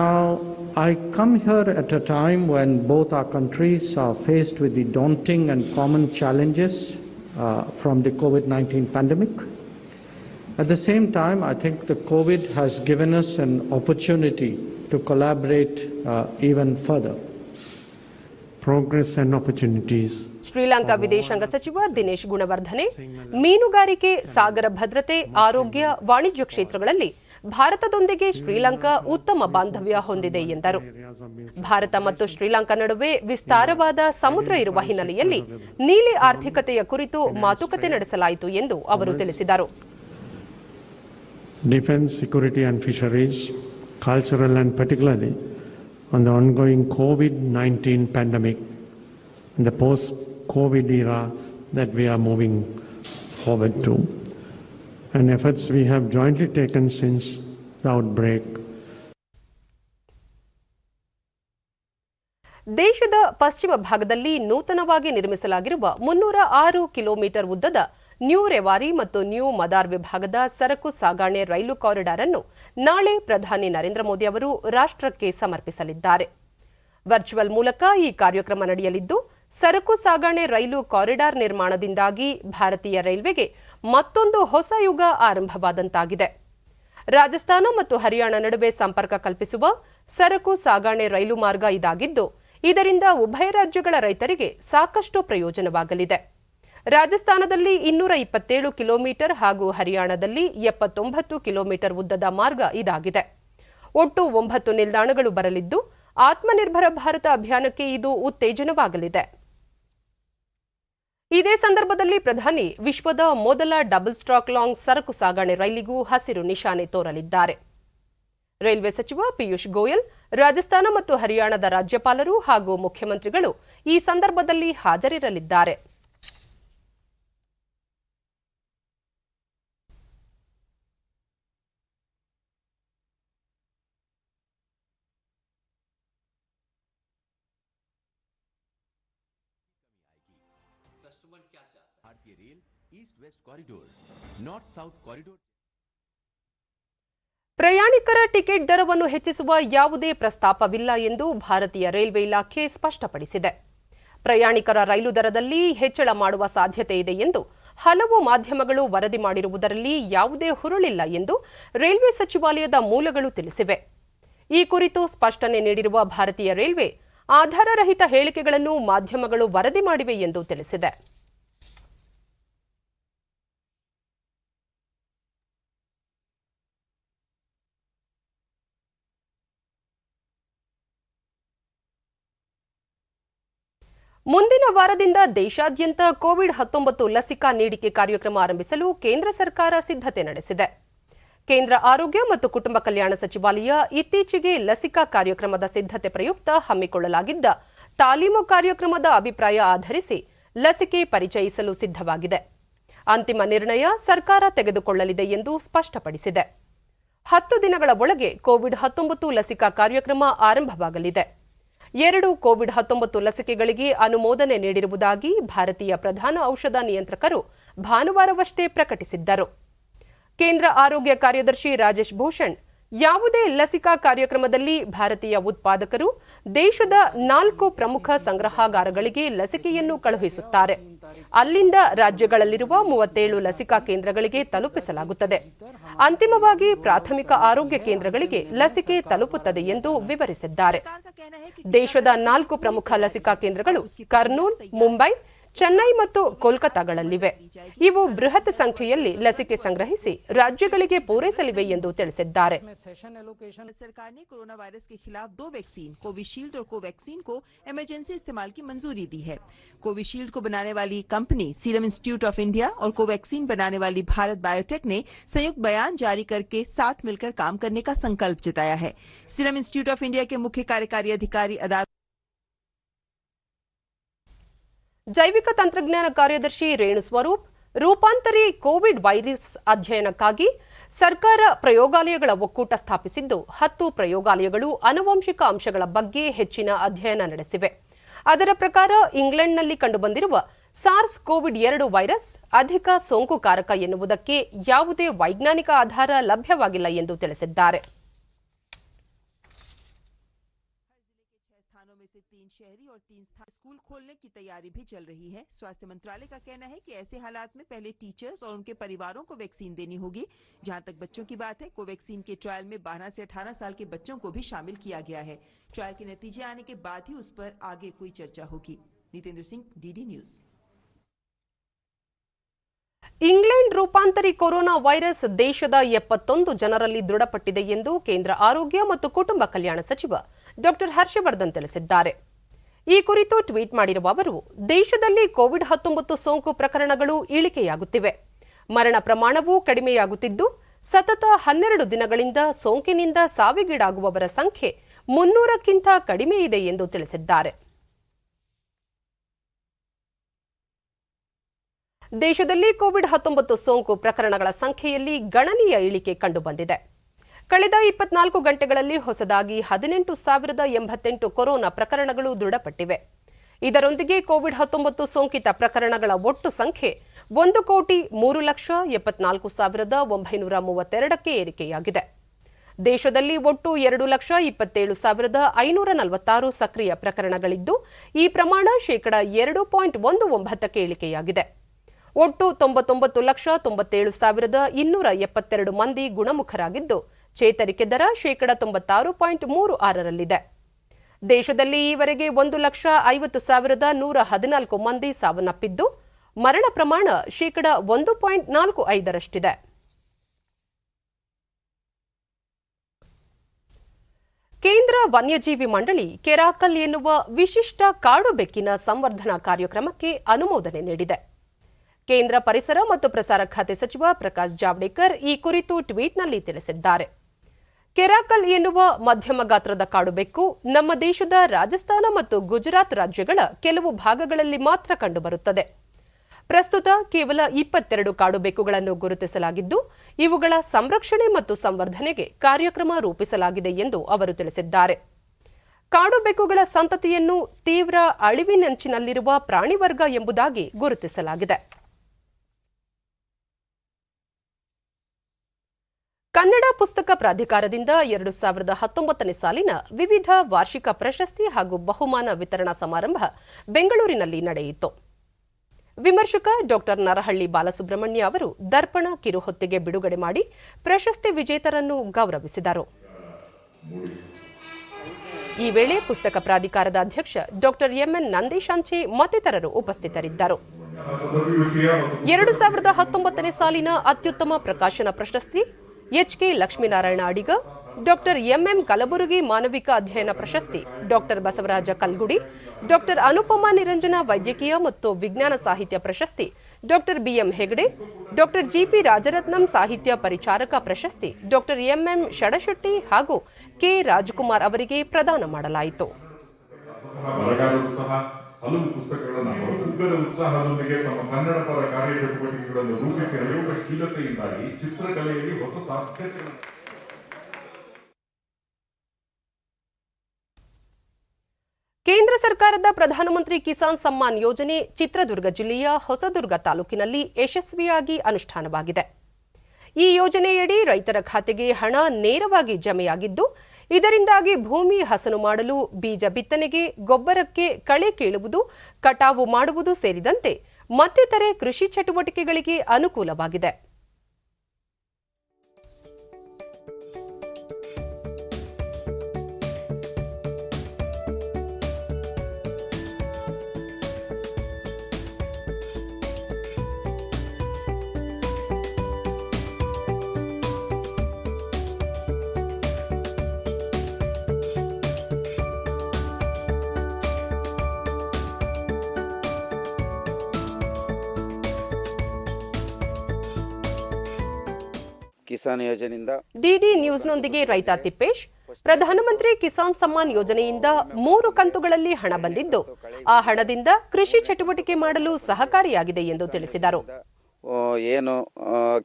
Now, I come here at a time when both our countries are faced with the daunting and common challenges from the COVID-19 pandemic. At the same time, I think the COVID has given us an opportunity to collaborate even further. Progress and opportunities. Sri Lanka ವಿದೇಶಾಂಗ ಸಚಿವ ದಿನೇಶ್ ಗುಣವರ್ಧನೆ ಮೀನುಗಾರಿಕೆ, ಸಾಗರ ಭದ್ರತೆ, ಆರೋಗ್ಯ, ವಾಣಿಜ್ಯ ಕ್ಷೇತ್ರಗಳಲ್ಲಿ ಭಾರತದೊಂದಿಗೆ ಶ್ರೀಲಂಕಾ ಉತ್ತಮ ಬಾಂಧವ್ಯ ಹೊಂದಿದೆ ಎಂದರು. ಭಾರತ ಮತ್ತು ಶ್ರೀಲಂಕಾ ನಡುವೆ ವಿಸ್ತಾರವಾದ ಸಮುದ್ರ ಇರುವ ಹಿನ್ನೆಲೆಯಲ್ಲಿ ನೀಲಿ ಆರ್ಥಿಕತೆಯ ಕುರಿತು ಮಾತುಕತೆ ನಡೆಸಲಾಯಿತು ಎಂದು ಅವರು ತಿಳಿಸಿದರು. Defense, security and fisheries, cultural and particularly on the ongoing COVID-19 pandemic and the post-COVID era that we are moving forward to, and efforts we have jointly taken since the outbreak. ದೇಶದ ಪಶ್ಚಿಮ ಭಾಗದಲ್ಲಿ ನೂತನವಾಗಿ ನಿರ್ಮಿಸಲಾಗಿರುವ 306 kilometre ಉದ್ದದ new Rewari ಮತ್ತು new Madar ವಿಭಾಗದ ಸರಕು ಸಾಗಣೆ ರೈಲು ಕಾರಿಡಾರ್ ಅನ್ನು ನಾಳೆ ಪ್ರಧಾನಿ ನರೇಂದ್ರ ಮೋದಿ ಅವರು ರಾಷ್ಟ್ರಕ್ಕೆ ಸಮರ್ಪಿಸಲಿದ್ದಾರೆ. ವರ್ಚುವಲ್ ಮೂಲಕ ಈ ಕಾರ್ಯಕ್ರಮ ನಡೆಯಲಿದ್ದು, ಸರಕು ಸಾಗಣೆ ರೈಲು ಕಾರಿಡಾರ್ ನಿರ್ಮಾಣದಿಂದಾಗಿ ಭಾರತೀಯ ರೈಲ್ವೆಗೆ ಮತ್ತೊಂದು ಹೊಸ ಯುಗ ಆರಂಭವಾದಂತಾಗಿದೆ. ರಾಜಸ್ಥಾನ ಮತ್ತು ಹರಿಯಾಣ ನಡುವೆ ಸಂಪರ್ಕ ಕಲ್ಪಿಸುವ ಸರಕು ಸಾಗಣೆ ರೈಲು ಮಾರ್ಗ ಇದಾಗಿದ್ದು, ಇದರಿಂದ ಉಭಯ ರಾಜ್ಯಗಳ ರೈತರಿಗೆ ಸಾಕಷ್ಟು ಪ್ರಯೋಜನವಾಗಲಿದೆ. ರಾಜಸ್ಥಾನದಲ್ಲಿ 227 ಕಿಲೋಮೀಟರ್ ಹಾಗೂ ಹರಿಯಾಣದಲ್ಲಿ 79 ಕಿಲೋಮೀಟರ್ ಉದ್ದದ ಮಾರ್ಗ ಇದಾಗಿದೆ. ಒಟ್ಟು 9 ನಿಲ್ದಾಣಗಳು ಬರಲಿದ್ದು, ಆತ್ಮನಿರ್ಭರ ಭಾರತ ಅಭಿಯಾನಕ್ಕೆ ಇದು ಉತ್ತೇಜನವಾಗಲಿದೆ. ಇದೇ ಸಂದರ್ಭದಲ್ಲಿ ಪ್ರಧಾನಿ ವಿಶ್ವದ ಮೊದಲ ಡಬಲ್ ಸ್ಟಾಕ್ ಲಾಂಗ್ ಸರಕು ಸಾಗಣೆ ರೈಲಿಗೂ ಹಸಿರು ನಿಶಾನೆ ತೋರಲಿದ್ದಾರೆ. ರೈಲ್ವೆ ಸಚಿವ ಪಿಯೂಷ್ ಗೋಯಲ್, ರಾಜಸ್ಥಾನ ಮತ್ತು ಹರಿಯಾಣದ ರಾಜ್ಯಪಾಲರು ಹಾಗೂ ಮುಖ್ಯಮಂತ್ರಿಗಳು ಈ ಸಂದರ್ಭದಲ್ಲಿ ಹಾಜರಿರಲಿದ್ದಾರೆ. कस्टमर क्या चाहता है? भारतीय rail east west corridor, north south corridor. ಪ್ರಯಾಣಿಕರ ಟಿಕೆಟ್ ದರವನ್ನು ಹೆಚ್ಚಿಸುವ ಯಾವುದೇ ಪ್ರಸ್ತಾಪವಿಲ್ಲ ಎಂದು ಭಾರತೀಯ ರೈಲ್ವೆ ಇಲಾಖೆ ಸ್ಪಷ್ಟಪಡಿಸಿದೆ. ಪ್ರಯಾಣಿಕರ ರೈಲು ದರದಲ್ಲಿ ಹೆಚ್ಚಳ ಮಾಡುವ ಸಾಧ್ಯತೆ ಇದೆ ಎಂದು ಹಲವು ಮಾಧ್ಯಮಗಳು ವರದಿ ಮಾಡಿರುವುದರಲ್ಲಿ ಯಾವುದೇ ಹುರುಳಿಲ್ಲ ಎಂದು ರೈಲ್ವೆ ಸಚಿವಾಲಯದ ಮೂಲಗಳು ತಿಳಿಸಿವೆ. ಈ ಕುರಿತು ಸ್ಪಷ್ಟನೆ ನೀಡಿರುವ ಭಾರತೀಯ ರೈಲ್ವೆ, ಆಧಾರರಹಿತ ಹೇಳಿಕೆಗಳನ್ನು ಮಾಧ್ಯಮಗಳು ವರದಿ ಮಾಡಿವೆ ಎಂದು ತಿಳಿಸಿದೆ. ಮುಂದಿನ ವಾರದಿಂದ ದೇಶಾದ್ಯಂತ ಕೋವಿಡ್-19 ಲಸಿಕಾ ನೀಡಿಕೆ ಕಾರ್ಯಕ್ರಮ ಆರಂಭಿಸಲು ಕೇಂದ್ರ ಸರ್ಕಾರ ಸಿದ್ಧತೆ ನಡೆಸಿದೆ. ಕೇಂದ್ರ ಆರೋಗ್ಯ ಮತ್ತು ಕುಟುಂಬ ಕಲ್ಯಾಣ ಸಚಿವಾಲಯ ಇತ್ತೀಚೆಗೆ ಲಸಿಕಾ ಕಾರ್ಯಕ್ರಮದ ಸಿದ್ಧತೆ ಪ್ರಯುಕ್ತ ಹಮ್ಮಿಕೊಳ್ಳಲಾಗಿದ್ದ ತಾಲೀಮು ಕಾರ್ಯಕ್ರಮದ ಅಭಿಪ್ರಾಯ ಆಧರಿಸಿ ಲಸಿಕೆ ಪರಿಚಯಿಸಲು ಸಿದ್ಧವಾಗಿದೆ. ಅಂತಿಮ ನಿರ್ಣಯ ಸರ್ಕಾರ ತೆಗೆದುಕೊಳ್ಳಲಿದೆ ಎಂದು ಸ್ಪಷ್ಟಪಡಿಸಿದೆ. 10 ದಿನಗಳ ಒಳಗೆ ಕೋವಿಡ್-19 ಲಸಿಕಾ ಕಾರ್ಯಕ್ರಮ ಆರಂಭವಾಗಲಿದೆ. 2 ಕೋವಿಡ್-19 ಲಸಿಕೆಗಳಿಗೆ ಅನುಮೋದನೆ ನೀಡಿರುವುದಾಗಿ ಭಾರತೀಯ ಪ್ರಧಾನ ಔಷಧ ನಿಯಂತ್ರಕರು ಭಾನುವಾರವಷ್ಟೇ ಪ್ರಕಟಿಸಿದ್ದರು. ಕೇಂದ್ರ ಆರೋಗ್ಯ ಕಾರ್ಯದರ್ಶಿ ರಾಜೇಶ್ ಭೂಷಣ್, ಯಾವುದೇ ಲಸಿಕಾ ಕಾರ್ಯಕ್ರಮದಲ್ಲಿ ಭಾರತೀಯ ಉತ್ಪಾದಕರು ದೇಶದ 4 ಪ್ರಮುಖ ಸಂಗ್ರಹಾಗಾರಗಳಿಗೆ ಲಸಿಕೆಯನ್ನು ಕಳುಹಿಸುತ್ತಾರೆ. ಅಲ್ಲಿಂದ ರಾಜ್ಯಗಳಲ್ಲಿರುವ 37 ಲಸಿಕಾ ಕೇಂದ್ರಗಳಿಗೆ ತಲುಪಿಸಲಾಗುತ್ತದೆ. ಅಂತಿಮವಾಗಿ ಪ್ರಾಥಮಿಕ ಆರೋಗ್ಯ ಕೇಂದ್ರಗಳಿಗೆ ಲಸಿಕೆ ತಲುಪುತ್ತದೆ ಎಂದು ವಿವರಿಸಿದ್ದಾರೆ. ದೇಶದ 4 ಪ್ರಮುಖ ಲಸಿಕಾ ಕೇಂದ್ರಗಳು ಕರ್ನೂಲ್, ಮುಂಬೈ, ಚೆನ್ನೈ ಮತ್ತು ಕೋಲ್ಕತಾಗಳಲ್ಲಿವೆ. ಇವು ಬೃಹತ್ ಸಂಖ್ಯೆಯಲ್ಲಿ ಲಸಿಕೆ ಸಂಗ್ರಹಿಸಿ ರಾಜ್ಯಗಳಿಗೆ ಪೂರೈಸಲಿವೆ ಎಂದು ತಿಳಿಸಿದ್ದಾರೆ. सरकार ने कोरोना वायरस के खिलाफ 2 वैक्सीन कोविशील्ड और कोवैक्सीन को इमरजेंसी इस्तेमाल की मंजूरी दी है. कोविशील्ड को बनाने वाली company serum institute of India और कोवैक्सीन बनाने वाली भारत बायोटेक ने संयुक्त बयान जारी करके साथ मिलकर काम करने का संकल्प जताया है. सीरम इंस्टीट्यूट ऑफ इंडिया के मुख्य कार्यकारी अधिकारी ಜೈವಿಕ ತಂತ್ರಜ್ಞಾನ ಕಾರ್ಯದರ್ಶಿ ರೇಣು ಸ್ವರೂಪ್, ರೂಪಾಂತರಿ ಕೋವಿಡ್ ವೈರಸ್ ಅಧ್ಯಯನಕ್ಕಾಗಿ ಸರ್ಕಾರ ಪ್ರಯೋಗಾಲಯಗಳ ಒಕ್ಕೂಟ ಸ್ಥಾಪಿಸಿದ್ದು 10 ಪ್ರಯೋಗಾಲಯಗಳು ಆನುವಂಶಿಕ ಅಂಶಗಳ ಬಗ್ಗೆ ಹೆಚ್ಚಿನ ಅಧ್ಯಯನ ನಡೆಸಿವೆ. ಅದರ ಪ್ರಕಾರ ಇಂಗ್ಲೆಂಡ್ನಲ್ಲಿ ಕಂಡುಬಂದಿರುವ ಸಾರ್ಸ್ ಕೋವಿಡ್-2 ವೈರಸ್ ಅಧಿಕ ಸೋಂಕುಕಾರಕ ಎನ್ನುವುದಕ್ಕೆ ಯಾವುದೇ ವೈಜ್ಞಾನಿಕ ಆಧಾರ ಲಭ್ಯವಾಗಿಲ್ಲ ಎಂದು ತಿಳಿಸಿದ್ದಾರೆ. से 3 शहरी और 3 स्कूल खोलने की तैयारी भी चल रही है. स्वास्थ्य मंत्रालय का कहना है कि ऐसे हालात में पहले टीचर्स और उनके परिवारों को वैक्सीन देनी होगी. जहां तक बच्चों की बात है, कोवैक्सीन के ट्रायल में 12 से 18 साल के बच्चों को भी शामिल किया गया है. ट्रायल के नतीजे आने के बाद ही उस पर आगे कोई चर्चा होगी. Nitendra Singh, DD News. England ರೂಪಾಂತರಿ ಕೊರೋನಾ ವೈರಸ್ ದೇಶದ 71 ಜನರಲ್ಲಿ ದೃಢಪಟ್ಟಿದೆ ಎಂದು ಕೇಂದ್ರ ಆರೋಗ್ಯ ಮತ್ತು ಕುಟುಂಬ ಕಲ್ಯಾಣ ಸಚಿವ ಡಾ ಹರ್ಷವರ್ಧನ್ ತಿಳಿಸಿದ್ದಾರೆ. ಈ ಕುರಿತು ಟ್ವೀಟ್ ಮಾಡಿರುವ ಅವರು, ದೇಶದಲ್ಲಿ ಕೋವಿಡ್-19 ಸೋಂಕು ಪ್ರಕರಣಗಳು ಇಳಿಕೆಯಾಗುತ್ತಿವೆ, ಮರಣ ಪ್ರಮಾಣವೂ ಕಡಿಮೆಯಾಗುತ್ತಿದ್ದು, ಸತತ 12 ದಿನಗಳಿಂದ ಸೋಂಕಿನಿಂದ ಸಾವಿಗೀಡಾಗುವವರ ಸಂಖ್ಯೆ 300ಕ್ಕಿಂತ ಕಡಿಮೆ ಇದೆ ಎಂದು ತಿಳಿಸಿದ್ದಾರೆ. ದೇಶದಲ್ಲಿ ಕೋವಿಡ್-19 ಸೋಂಕು ಪ್ರಕರಣಗಳ ಸಂಖ್ಯೆಯಲ್ಲಿ ಗಣನೀಯ ಇಳಿಕೆ ಕಂಡುಬಂದಿದೆ. ಕಳೆದ 24 ಗಂಟೆಗಳಲ್ಲಿ ಹೊಸದಾಗಿ 18,088 ಕೊರೋನಾ ಪ್ರಕರಣಗಳು ದೃಢಪಟ್ಟಿವೆ. ಇದರೊಂದಿಗೆ ಕೋವಿಡ್-19 ಸೋಂಕಿತ ಪ್ರಕರಣಗಳ ಒಟ್ಟು ಸಂಖ್ಯೆ 1,74,932ಕ್ಕೆ ಏರಿಕೆಯಾಗಿದೆ. ದೇಶದಲ್ಲಿ ಒಟ್ಟು 2,27,546 ಸಕ್ರಿಯ ಪ್ರಕರಣಗಳಿದ್ದು, ಈ ಪ್ರಮಾಣ ಶೇಕಡಾ 2.19ಕ್ಕೆ ಇಳಿಕೆಯಾಗಿದೆ. ಒಟ್ಟು 99,97,272 ಮಂದಿ ಗುಣಮುಖರಾಗಿದ್ದು, ಚೇತರಿಕೆ ದರ ಶೇಕಡಾ 96.36ರಲ್ಲಿದೆ. ದೇಶದಲ್ಲಿ ಈವರೆಗೆ 1,50,114 ಮಂದಿ ಸಾವನ್ನಪ್ಪಿದ್ದು, ಮರಣ ಪ್ರಮಾಣ ಶೇಕಡಾ 1.45ರಷ್ಟಿದೆ. ಕೇಂದ್ರ ವನ್ಯಜೀವಿ ಮಂಡಳಿ ಕೆರಾಕಲ್ ಎನ್ನುವ ವಿಶಿಷ್ಟ ಕಾಡು ಬೆಕ್ಕಿನ ಸಂವರ್ಧನಾ ಕಾರ್ಯಕ್ರಮಕ್ಕೆ ಅನುಮೋದನೆ ನೀಡಿದೆ. ಕೇಂದ್ರ ಪರಿಸರ ಮತ್ತು ಪ್ರಸಾರ ಖಾತೆ ಸಚಿವ ಪ್ರಕಾಶ್ ಜಾವಡೇಕರ್ ಈ ಕುರಿತು ಟ್ವೀಟ್ನಲ್ಲಿ ತಿಳಿಸಿದ್ದಾರೆ. ಕೆರಾಕಲ್ ಎನ್ನುವ ಮಧ್ಯಮ ಗಾತ್ರದ ಕಾಡುಬೆಕ್ಕು ನಮ್ಮ ದೇಶದ ರಾಜಸ್ಥಾನ ಮತ್ತು ಗುಜರಾತ್ ರಾಜ್ಯಗಳ ಕೆಲವು ಭಾಗಗಳಲ್ಲಿ ಮಾತ್ರ ಕಂಡುಬರುತ್ತದೆ. ಪ್ರಸ್ತುತ ಕೇವಲ 22 ಕಾಡುಬೆಕ್ಕುಗಳನ್ನು ಗುರುತಿಸಲಾಗಿದ್ದು, ಇವುಗಳ ಸಂರಕ್ಷಣೆ ಮತ್ತು ಸಂವರ್ಧನೆಗೆ ಕಾರ್ಯಕ್ರಮ ರೂಪಿಸಲಾಗಿದೆ ಎಂದು ಅವರು ತಿಳಿಸಿದ್ದಾರೆ. ಕಾಡುಬೆಕ್ಕುಗಳ ಸಂತತಿಯನ್ನು ತೀವ್ರ ಅಳಿವಿನಂಚಿನಲ್ಲಿರುವ ಪ್ರಾಣಿವರ್ಗ ಎಂಬುದಾಗಿ ಗುರುತಿಸಲಾಗಿದೆ. ಕನ್ನಡ ಪುಸ್ತಕ ಪ್ರಾಧಿಕಾರದಿಂದ 2019ನೇ ಸಾಲಿನ ವಿವಿಧ ವಾರ್ಷಿಕ ಪ್ರಶಸ್ತಿ ಹಾಗೂ ಬಹುಮಾನ ವಿತರಣಾ ಸಮಾರಂಭ ಬೆಂಗಳೂರಿನಲ್ಲಿ ನಡೆಯಿತು. ವಿಮರ್ಶಕ ಡಾಕ್ಟರ್ ನರಹಳ್ಳಿ ಬಾಲಸುಬ್ರಹ್ಮಣ್ಯ ಅವರು ದರ್ಪಣ ಕಿರುಹೊತ್ತಿಗೆ ಬಿಡುಗಡೆ ಮಾಡಿ ಪ್ರಶಸ್ತಿ ವಿಜೇತರನ್ನು ಗೌರವಿಸಿದರು. ಈ ವೇಳೆ ಪುಸ್ತಕ ಪ್ರಾಧಿಕಾರದ ಅಧ್ಯಕ್ಷ ಡಾಕ್ಟರ್ ಎಂಎನ್ ನಂದೇಶಾಂಚೆ ಮತ್ತಿತರರು ಉಪಸ್ಥಿತರಿದ್ದರು. 2019ನೇ ಸಾಲಿನ ಅತ್ಯುತ್ತಮ ಪ್ರಕಾಶನ ಪ್ರಶಸ್ತಿ HK Lakshminarayana Adiga, doctor MM Kalburgi ಮಾನವಿಕ ಅಧ್ಯಯನ ಪ್ರಶಸ್ತಿ ಡಾಕ್ಟರ್ ಬಸವರಾಜ ಕಲ್ಗುಡಿ, ಡಾಕ್ಟರ್ ಅನುಪಮಾ ನಿರಂಜನ ವೈದ್ಯಕೀಯ ಮತ್ತು ವಿಜ್ಞಾನ ಸಾಹಿತ್ಯ ಪ್ರಶಸ್ತಿ doctor BM Hegde, doctor GP Rajaratnam ಸಾಹಿತ್ಯ ಪರಿಚಾರಕ ಪ್ರಶಸ್ತಿ ಡಾಕ್ಟರ್ ಎಂಎಂ ಷಡಶೆಟ್ಟಿ ಹಾಗೂ ಕೆ ರಾಜಕುಮಾರ್ ಅವರಿಗೆ ಪ್ರದಾನ ಮಾಡಲಾಯಿತು. ಹಲವು ಪುಸ್ತಕಗಳನ್ನು ಉಗ್ಗದ ಉತ್ಸಾಹದೊಂದಿಗೆ ತಮ್ಮ ಕನ್ನಡ ಪರ ಕಾರ್ಯಚಟುವಟಿಕೆಗಳನ್ನು ರೂಪಿಸಿ ಪ್ರಯೋಗಶೀಲತೆಯಿಂದಾಗಿ ಚಿತ್ರಕಲೆಯಲ್ಲಿ ಹೊಸ ಸಾಧ್ಯತೆಗಳನ್ನು. ಕೇಂದ್ರ ಸರ್ಕಾರದ ಪ್ರಧಾನಮಂತ್ರಿ ಕಿಸಾನ್ ಸಮ್ಮಾನ್ ಯೋಜನೆ ಚಿತ್ರದುರ್ಗ ಜಿಲ್ಲೆಯ ಹೊಸದುರ್ಗ ತಾಲೂಕಿನಲ್ಲಿ ಯಶಸ್ವಿಯಾಗಿ ಅನುಷ್ಠಾನವಾಗಿದೆ. ಈ ಯೋಜನೆಯಡಿ ರೈತರ ಖಾತೆಗೆ ಹಣ ನೇರವಾಗಿ ಜಮೆಯಾಗಿದ್ದು, ಇದರಿಂದಾಗಿ ಭೂಮಿ ಹಸನು ಮಾಡಲು, ಬೀಜ ಬಿತ್ತನೆಗೆ, ಗೊಬ್ಬರಕ್ಕೆ, ಕಳೆ ಕೀಳುವುದು, ಕಟಾವು ಮಾಡುವುದು ಸೇರಿದಂತೆ ಮತ್ತಿತರೆ ಕೃಷಿ ಚಟುವಟಿಕೆಗಳಿಗೆ ಅನುಕೂಲವಾಗಿದೆ. ಕಿಸಾನ್ ಯೋಜನೆಯಿಂದ ಡಿಡಿ ನ್ಯೂಸ್ನೊಂದಿಗೆ ರೈತ ತಿಪ್ಪೇಶ್, ಪ್ರಧಾನಮಂತ್ರಿ ಕಿಸಾನ್ ಸಮ್ಮಾನ್ ಯೋಜನೆಯಿಂದ 3 ಕಂತುಗಳಲ್ಲಿ ಹಣ ಬಂದಿದ್ದು, ಆ ಹಣದಿಂದ ಕೃಷಿ ಚಟುವಟಿಕೆ ಮಾಡಲು ಸಹಕಾರಿಯಾಗಿದೆ ಎಂದು ತಿಳಿಸಿದರು. ಏನು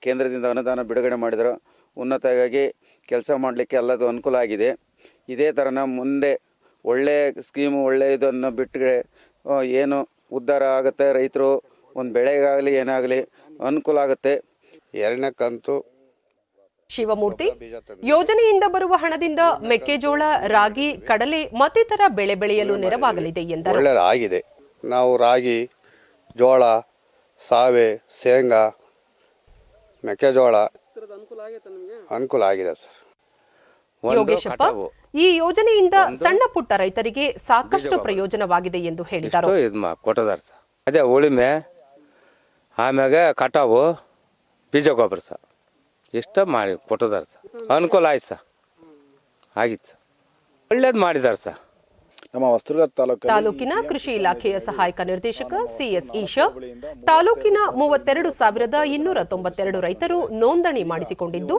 ಕೇಂದ್ರದಿಂದ ಅನುದಾನ ಬಿಡುಗಡೆ ಮಾಡಿದ್ರು, ಉನ್ನತವಾಗಿ ಕೆಲಸ ಮಾಡಲಿಕ್ಕೆ ಎಲ್ಲದೂ ಅನುಕೂಲ ಆಗಿದೆ. ಇದೇ ಥರನ ಮುಂದೆ ಒಳ್ಳೆ ಸ್ಕೀಮು, ಒಳ್ಳೆ ಇದನ್ನು ಬಿಟ್ಟರೆ ಏನು ಉದ್ಧಾರ ಆಗುತ್ತೆ, ರೈತರು ಒಂದು ಬೆಳೆಗಾಗಲಿ ಏನಾಗಲಿ ಅನುಕೂಲ ಆಗುತ್ತೆ. 2ನೇ ಕಂತು ಶಿವಮೂರ್ತಿ, ಯೋಜನೆಯಿಂದ ಬರುವ ಹಣದಿಂದ ಮೆಕ್ಕೆಜೋಳ, ರಾಗಿ, ಕಡಲೆ ಮತ್ತಿತರ ಬೆಳೆ ಬೆಳೆಯಲು ನೆರವಾಗಲಿದೆ ಎಂದರು. ಒಳ್ಳೆಯದಾಗಿದೆ. ನಾವು ರಾಗಿ, ಜೋಳ, ಸಾವೆ, ಶೇಂಗಾ, ಮೆಕ್ಕೆಜೋಳ ಅನುಕೂಲ ಆಗಿದೆ ಸರ್. ಯೋಗೇಶಪ್ಪ, ಈ ಯೋಜನೆಯಿಂದ ಸಣ್ಣ ಪುಟ್ಟ ರೈತರಿಗೆ ಸಾಕಷ್ಟು ಪ್ರಯೋಜನವಾಗಿದೆ ಎಂದು ಹೇಳಿದರು. ಅದೇ ಉಳಿಮೆ, ಆಮ್ಯಾಗ ಕಟಾವು, ಬೀಜ ಗೊಬ್ಬರ ಸರ್ ಇಷ್ಟ ಮಾಡಿ ಕೊಟ್ಟಿದ್ದಾರೆ ಸರ್. ಅನುಕೂಲ ಆಯ್ತು ಸರ್, ಆಗಿತ್ತು ಸರ್, ಒಳ್ಳೇದು ಮಾಡಿದ್ದಾರೆ ಸರ್. ನಮ್ಮ ಹೊಸದುರ್ಗ ತಾಲೂಕಿನ ಕೃಷಿ ಇಲಾಖೆಯ ಸಹಾಯಕ ನಿರ್ದೇಶಕ ಸಿಎಸ್ ಈಶಾ ತಾಲೂಕಿನ 32,292 ರೈತರು ನೋಂದಣಿ ಮಾಡಿಸಿಕೊಂಡಿದ್ದು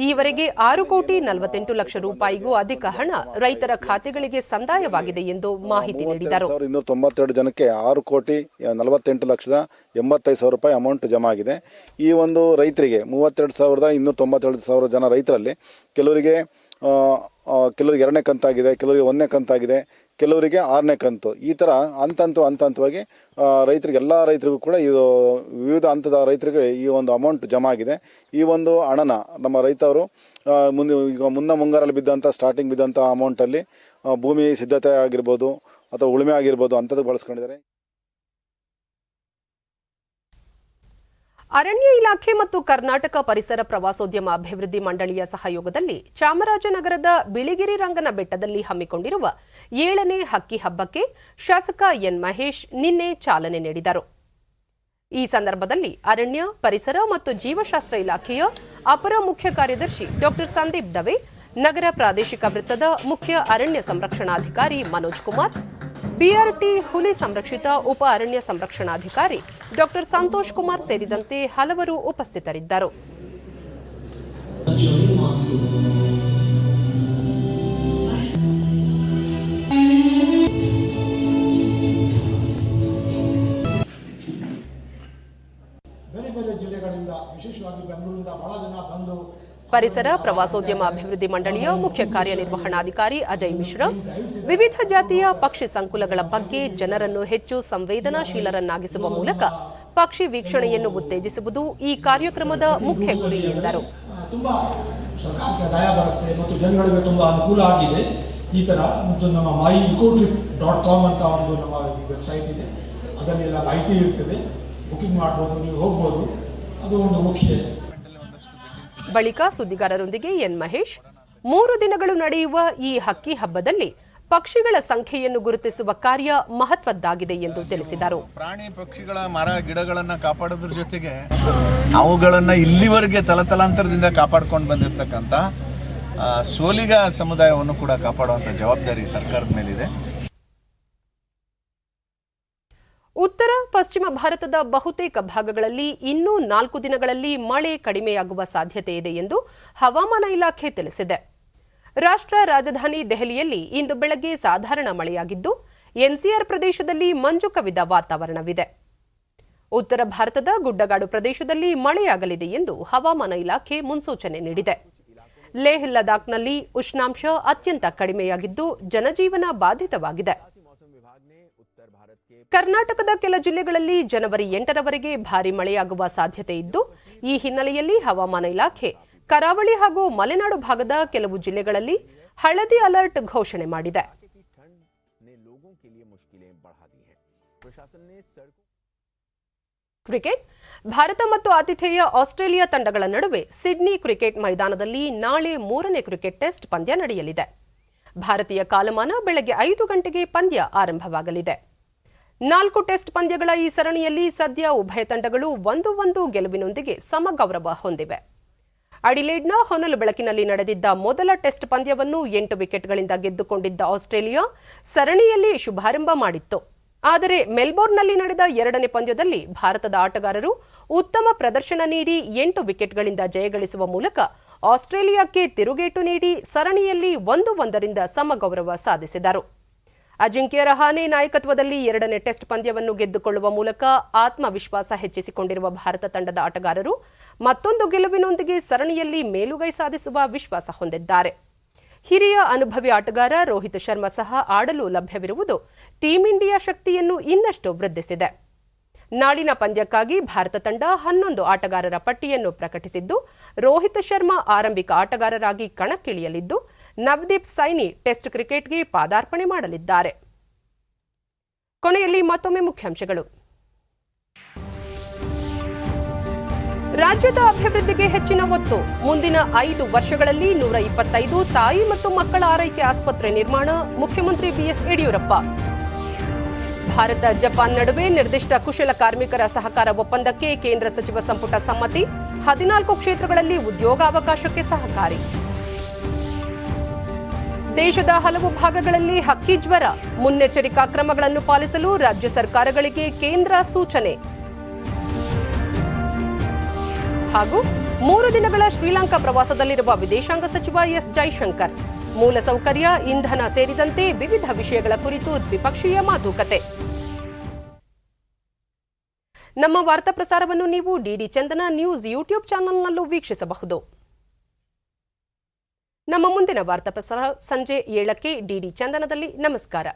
ಈವರೆಗೆ 6,48,00,000 ರೂಪಾಯಿಗೂ ಅಧಿಕ ಹಣ ರೈತರ ಖಾತೆಗಳಿಗೆ ಸಂದಾಯವಾಗಿದೆ ಎಂದು ಮಾಹಿತಿ ನೀಡಿದರು. 292 ಜನಕ್ಕೆ 6,48,85,000 ರೂಪಾಯಿ ಅಮೌಂಟ್ ಜಮಾ ಆಗಿದೆ. ಈ ಒಂದು ರೈತರಿಗೆ 32,297 ಜನ ರೈತರಲ್ಲಿ ಕೆಲವರಿಗೆ 2ನೇ ಕಂತಾಗಿದೆ, ಕೆಲವರಿಗೆ 1ನೇ ಕಂತಾಗಿದೆ, ಕೆಲವರಿಗೆ 6ನೇ ಕಂತು. ಈ ಥರ ಹಂತವಾಗಿ ರೈತರಿಗೆ ಎಲ್ಲ ರೈತರಿಗೂ ಕೂಡ ಇದು ವಿವಿಧ ಹಂತದ ರೈತರಿಗೆ ಈ ಒಂದು ಅಮೌಂಟ್ ಜಮಾ ಆಗಿದೆ. ಈ ಒಂದು ಹಣನ ನಮ್ಮ ರೈತರು ಮುನ್ನ ಮುಂಗಾರಲ್ಲಿ ಸ್ಟಾರ್ಟಿಂಗ್ ಬಿದ್ದಂಥ ಅಮೌಂಟಲ್ಲಿ ಭೂಮಿ ಸಿದ್ಧತೆ ಆಗಿರ್ಬೋದು ಅಥವಾ ಉಳುಮೆ ಆಗಿರ್ಬೋದು ಅಂಥದ್ದು ಬಳಸ್ಕೊಂಡಿದ್ದಾರೆ. ಅರಣ್ಯ ಇಲಾಖೆ ಮತ್ತು ಕರ್ನಾಟಕ ಪರಿಸರ ಪ್ರವಾಸೋದ್ಯಮ ಅಭಿವೃದ್ಧಿ ಮಂಡಳಿಯ ಸಹಯೋಗದಲ್ಲಿ ಚಾಮರಾಜನಗರದ ಬಿಳಿಗಿರಿ ರಂಗನ ಬೆಟ್ಟದಲ್ಲಿ ಹಮ್ಮಿಕೊಂಡಿರುವ 7ನೇ ಹಕ್ಕಿ ಹಬ್ಬಕ್ಕೆ ಶಾಸಕ ಎನ್ ಮಹೇಶ್ ನಿನ್ನೆ ಚಾಲನೆ ನೀಡಿದರು. ಈ ಸಂದರ್ಭದಲ್ಲಿ ಅರಣ್ಯ, ಪರಿಸರ ಮತ್ತು ಜೀವಶಾಸ್ತ್ರ ಇಲಾಖೆಯ ಅಪರ ಮುಖ್ಯ ಕಾರ್ಯದರ್ಶಿ ಡಾ ಸಂದೀಪ್ ದವೆ, ನಗರ ಪ್ರಾದೇಶಿಕ ವೃತ್ತದ ಮುಖ್ಯ ಅರಣ್ಯ ಸಂರಕ್ಷಣಾಧಿಕಾರಿ ಮನೋಜ್ ಕುಮಾರ್, ಬಿಆರ್ಟಿ ಹುಲಿ ಸಂರಕ್ಷಿತ ಉಪ ಅರಣ್ಯ ಸಂರಕ್ಷಣಾಧಿಕಾರಿ ಡಾ ಸಂತೋಷ್ ಕುಮಾರ್ ಸೇರಿದಂತೆ ಹಲವರು ಉಪಸ್ಥಿತರಿದ್ದರು. ಬೇರೆ ಬೇರೆ ಜಿಲ್ಲೆಗಳಿಂದ ವಿಶೇಷವಾಗಿ ಬೆಂಗಳೂರಿನಿಂದ ಬಹಳ ಜನ ಬಂದು ಪರಿಸರ ಪ್ರವಾಸೋದ್ಯಮ ಅಭಿವೃದ್ಧಿ ಮಂಡಳಿಯ ಮುಖ್ಯ ಕಾರ್ಯನಿರ್ವಹಣಾಧಿಕಾರಿ ಅಜಯ್ ಮಿಶ್ರಾ ವಿವಿಧ ಜಾತಿಯ ಪಕ್ಷಿ ಸಂಕುಲಗಳ ಬಗ್ಗೆ ಜನರನ್ನು ಹೆಚ್ಚು ಸಂವೇದನಾಶೀಲರನ್ನಾಗಿಸುವ ಮೂಲಕ ಪಕ್ಷಿ ವೀಕ್ಷಣೆಯನ್ನು ಉತ್ತೇಜಿಸುವುದು ಈ ಕಾರ್ಯಕ್ರಮದ ಮುಖ್ಯ ಗುರಿ ಎಂದರು. ತುಂಬಾ ಸರ್ಕಾರಕ್ಕೆ ಆದಾಯ ಬರುತ್ತೆ ಮತ್ತು ಜನಗಳಿಗೆ ತುಂಬಾ ಅನುಕೂಲ ಆಗಿದೆ. ಈ ತರ ಮತ್ತು ನಮ್ಮ myicotrip.com ಅಂತ ಒಂದು ನಮ್ಮ ವೆಬ್ಸೈಟ್ ಇದೆ, ಅದನ್ನೆಲ್ಲ ಮಾಹಿತಿ ಇರ್ತದೆ, ಬುಕಿಂಗ್ ಮಾಡಬಹುದು, ನೀವು ಹೋಗ್ಬೋದು, ಅದು ಒಂದು ಮುಖ್ಯ. ಬಳಿಕ ಸುದ್ದಿಗಾರರೊಂದಿಗೆ ಎನ್ ಮಹೇಶ್ 3 ದಿನಗಳು ನಡೆಯುವ ಈ ಹಕ್ಕಿ ಹಬ್ಬದಲ್ಲಿ ಪಕ್ಷಿಗಳ ಸಂಖ್ಯೆಯನ್ನು ಗುರುತಿಸುವ ಕಾರ್ಯ ಮಹತ್ವದ್ದಾಗಿದೆ ಎಂದು ತಿಳಿಸಿದರು. ಪ್ರಾಣಿ ಪಕ್ಷಿಗಳ ಮರ ಗಿಡಗಳನ್ನ ಕಾಪಾಡೋದ್ರ ಜೊತೆಗೆ ಅವುಗಳನ್ನ ಇಲ್ಲಿವರೆಗೆ ತಲತಲಾಂತರದಿಂದ ಕಾಪಾಡ್ಕೊಂಡು ಬಂದಿರತಕ್ಕಂಥ ಸೋಲಿಗ ಸಮುದಾಯವನ್ನು ಕೂಡ ಕಾಪಾಡುವಂಥ ಜವಾಬ್ದಾರಿ ಸರ್ಕಾರದ ಮೇಲಿದೆ. ಉತ್ತರ ಪಶ್ಚಿಮ ಭಾರತದ ಬಹುತೇಕ ಭಾಗಗಳಲ್ಲಿ ಇನ್ನೂ 4 ದಿನಗಳಲ್ಲಿ ಮಳೆ ಕಡಿಮೆಯಾಗುವ ಸಾಧ್ಯತೆ ಇದೆ ಎಂದು ಹವಾಮಾನ ಇಲಾಖೆ ತಿಳಿಸಿದೆ. ರಾಷ್ಟ್ರ ರಾಜಧಾನಿ ದೆಹಲಿಯಲ್ಲಿ ಇಂದು ಬೆಳಗ್ಗೆ ಸಾಧಾರಣ ಮಳೆಯಾಗಿದ್ದು ಎನ್ಸಿಆರ್ ಪ್ರದೇಶದಲ್ಲಿ ಮಂಜು ಕವಿದ ವಾತಾವರಣವಿದೆ. ಉತ್ತರ ಭಾರತದ ಗುಡ್ಡಗಾಡು ಪ್ರದೇಶದಲ್ಲಿ ಮಳೆಯಾಗಲಿದೆ ಎಂದು ಹವಾಮಾನ ಇಲಾಖೆ ಮುನ್ಸೂಚನೆ ನೀಡಿದೆ. ಲೇಹ್ ಲದಾಖ್ನಲ್ಲಿ ಉಷ್ಣಾಂಶ ಅತ್ಯಂತ ಕಡಿಮೆಯಾಗಿದ್ದು ಜನಜೀವನ ಬಾಧಿತವಾಗಿದೆ. ಕರ್ನಾಟಕದ ಕೆಲ ಜಿಲ್ಲೆಗಳಲ್ಲಿ ಜನವರಿ 8ರವರೆಗೆ ಭಾರೀ ಮಳೆಯಾಗುವ ಸಾಧ್ಯತೆ ಇದ್ದು ಈ ಹಿನ್ನೆಲೆಯಲ್ಲಿ ಹವಾಮಾನ ಇಲಾಖೆ ಕರಾವಳಿ ಹಾಗೂ ಮಲೆನಾಡು ಭಾಗದ ಕೆಲವು ಜಿಲ್ಲೆಗಳಲ್ಲಿ ಹಳದಿ ಅಲರ್ಟ್ ಘೋಷಣೆ ಮಾಡಿದೆ. ಕ್ರಿಕೆಟ್. ಭಾರತ ಮತ್ತು ಆತಿಥೇಯ ಆಸ್ಟ್ರೇಲಿಯಾ ತಂಡಗಳ ನಡುವೆ ಸಿಡ್ನಿ ಕ್ರಿಕೆಟ್ ಮೈದಾನದಲ್ಲಿ ನಾಳೆ 3ನೇ ಕ್ರಿಕೆಟ್ ಟೆಸ್ಟ್ ಪಂದ್ಯ ನಡೆಯಲಿದೆ. ಭಾರತೀಯ ಕಾಲಮಾನ ಬೆಳಗ್ಗೆ 5 ಗಂಟೆಗೆ ಪಂದ್ಯ ಆರಂಭವಾಗಲಿದೆ. 4 ಟೆಸ್ಟ್ ಪಂದ್ಯಗಳ ಈ ಸರಣಿಯಲ್ಲಿ ಸದ್ಯ ಉಭಯ ತಂಡಗಳು 1-1 ಗೆಲುವಿನೊಂದಿಗೆ ಸಮಗೌರವ ಹೊಂದಿವೆ. ಅಡಿಲೇಡ್ನ ಹೊನಲು ಬೆಳಕಿನಲ್ಲಿ ನಡೆದಿದ್ದ ಮೊದಲ ಟೆಸ್ಟ್ ಪಂದ್ಯವನ್ನು 8 ವಿಕೆಟ್ಗಳಿಂದ ಗೆದ್ದುಕೊಂಡಿದ್ದ ಆಸ್ಟ್ರೇಲಿಯಾ ಸರಣಿಯಲ್ಲಿ ಶುಭಾರಂಭ ಮಾಡಿತ್ತು. ಆದರೆ ಮೆಲ್ಬೋರ್ನ್ನಲ್ಲಿ ನಡೆದ 2ನೇ ಪಂದ್ಯದಲ್ಲಿ ಭಾರತದ ಆಟಗಾರರು ಉತ್ತಮ ಪ್ರದರ್ಶನ ನೀಡಿ 8 ವಿಕೆಟ್ಗಳಿಂದ ಜಯಗಳಿಸುವ ಮೂಲಕ ಆಸ್ಟ್ರೇಲಿಯಾಕ್ಕೆ ತಿರುಗೇಟು ನೀಡಿ ಸರಣಿಯಲ್ಲಿ 1-1ರಿಂದ ಸಮಗೌರವ ಸಾಧಿಸಿದರು. ಅಜಿಂಕ್ಯ ರಹಾನೆ ನಾಯಕತ್ವದಲ್ಲಿ 2ನೇ ಟೆಸ್ಟ್ ಪಂದ್ಯವನ್ನು ಗೆದ್ದುಕೊಳ್ಳುವ ಮೂಲಕ ಆತ್ಮವಿಶ್ವಾಸ ಹೆಚ್ಚಿಸಿಕೊಂಡಿರುವ ಭಾರತ ತಂಡದ ಆಟಗಾರರು ಮತ್ತೊಂದು ಗೆಲುವಿನೊಂದಿಗೆ ಸರಣಿಯಲ್ಲಿ ಮೇಲುಗೈ ಸಾಧಿಸುವ ವಿಶ್ವಾಸ ಹೊಂದಿದ್ದಾರೆ. ಹಿರಿಯ ಅನುಭವಿ ಆಟಗಾರ ರೋಹಿತ್ ಶರ್ಮಾ ಸಹ ಆಡಲು ಲಭ್ಯವಿರುವುದು ಟೀಂ ಇಂಡಿಯಾ ಶಕ್ತಿಯನ್ನು ಇನ್ನಷ್ಟು ವೃದ್ಧಿಸಿದೆ. ನಾಳಿನ ಪಂದ್ಯಕ್ಕಾಗಿ ಭಾರತ ತಂಡ 11 ಆಟಗಾರರ ಪಟ್ಟಿಯನ್ನು ಪ್ರಕಟಿಸಿದ್ದು ರೋಹಿತ್ ಶರ್ಮಾ ಆರಂಭಿಕ ಆಟಗಾರರಾಗಿ ಕಣಕ್ಕಿಳಿಯಲಿದ್ದು ನವದೀಪ್ ಸೈನಿ ಟೆಸ್ಟ್ ಕ್ರಿಕೆಟ್ಗೆ ಪಾದಾರ್ಪಣೆ ಮಾಡಲಿದ್ದಾರೆ. ಕೊನೆಯಲ್ಲಿ ಮತ್ತೊಮ್ಮೆ ಮುಖ್ಯಾಂಶಗಳು. ರಾಜ್ಯದ ಅಭಿವೃದ್ಧಿಗೆ ಹೆಚ್ಚಿನ ಒತ್ತು. ಮುಂದಿನ 5 ವರ್ಷಗಳಲ್ಲಿ 125 ತಾಯಿ ಮತ್ತು ಮಕ್ಕಳ ಆರೈಕೆ ಆಸ್ಪತ್ರೆ ನಿರ್ಮಾಣ. ಮುಖ್ಯಮಂತ್ರಿ ಬಿಎಸ್ ಯಡಿಯೂರಪ್ಪ. ಭಾರತ ಜಪಾನ್ ನಡುವೆ ನಿರ್ದಿಷ್ಟ ಕುಶಲ ಕಾರ್ಮಿಕರ ಸಹಕಾರ ಒಪ್ಪಂದಕ್ಕೆ ಕೇಂದ್ರ ಸಚಿವ ಸಂಪುಟ ಸಮ್ಮತಿ. 14 ಕ್ಷೇತ್ರಗಳಲ್ಲಿ ಉದ್ಯೋಗಾವಕಾಶಕ್ಕೆ ಸಹಕಾರಿ. ದೇಶದ ಹಲವು ಭಾಗಗಳಲ್ಲಿ ಹಕ್ಕಿ ಜ್ವರ, ಮುನ್ನೆಚ್ಚರಿಕಾ ಕ್ರಮಗಳನ್ನು ಪಾಲಿಸಲು ರಾಜ್ಯ ಸರ್ಕಾರಗಳಿಗೆ ಕೇಂದ್ರ ಸೂಚನೆ. ಹಾಗೂ 3 ದಿನಗಳ ಶ್ರೀಲಂಕಾ ಪ್ರವಾಸದಲ್ಲಿರುವ ವಿದೇಶಾಂಗ ಸಚಿವ ಎಸ್ ಜೈಶಂಕರ್, ಮೂಲಸೌಕರ್ಯ, ಇಂಧನ ಸೇರಿದಂತೆ ವಿವಿಧ ವಿಷಯಗಳ ಕುರಿತು ದ್ವಿಪಕ್ಷೀಯ ಮಾತುಕತೆ. ನಮ್ಮ ವಾರ್ತಾ ಪ್ರಸಾರವನ್ನು ನೀವು ಡಿಡಿ ಚಂದನ ನ್ಯೂಸ್ ಯೂಟ್ಯೂಬ್ ಚಾನೆಲ್ನಲ್ಲೂ ವೀಕ್ಷಿಸಬಹುದು. ನಮ್ಮ ಮುಂದಿನ ವಾರ್ತಾ ಪ್ರಸಾರ ಸಂಜೆ 7ಕ್ಕೆ ಡಿಡಿ ಚಂದನದಲ್ಲಿ. ನಮಸ್ಕಾರ.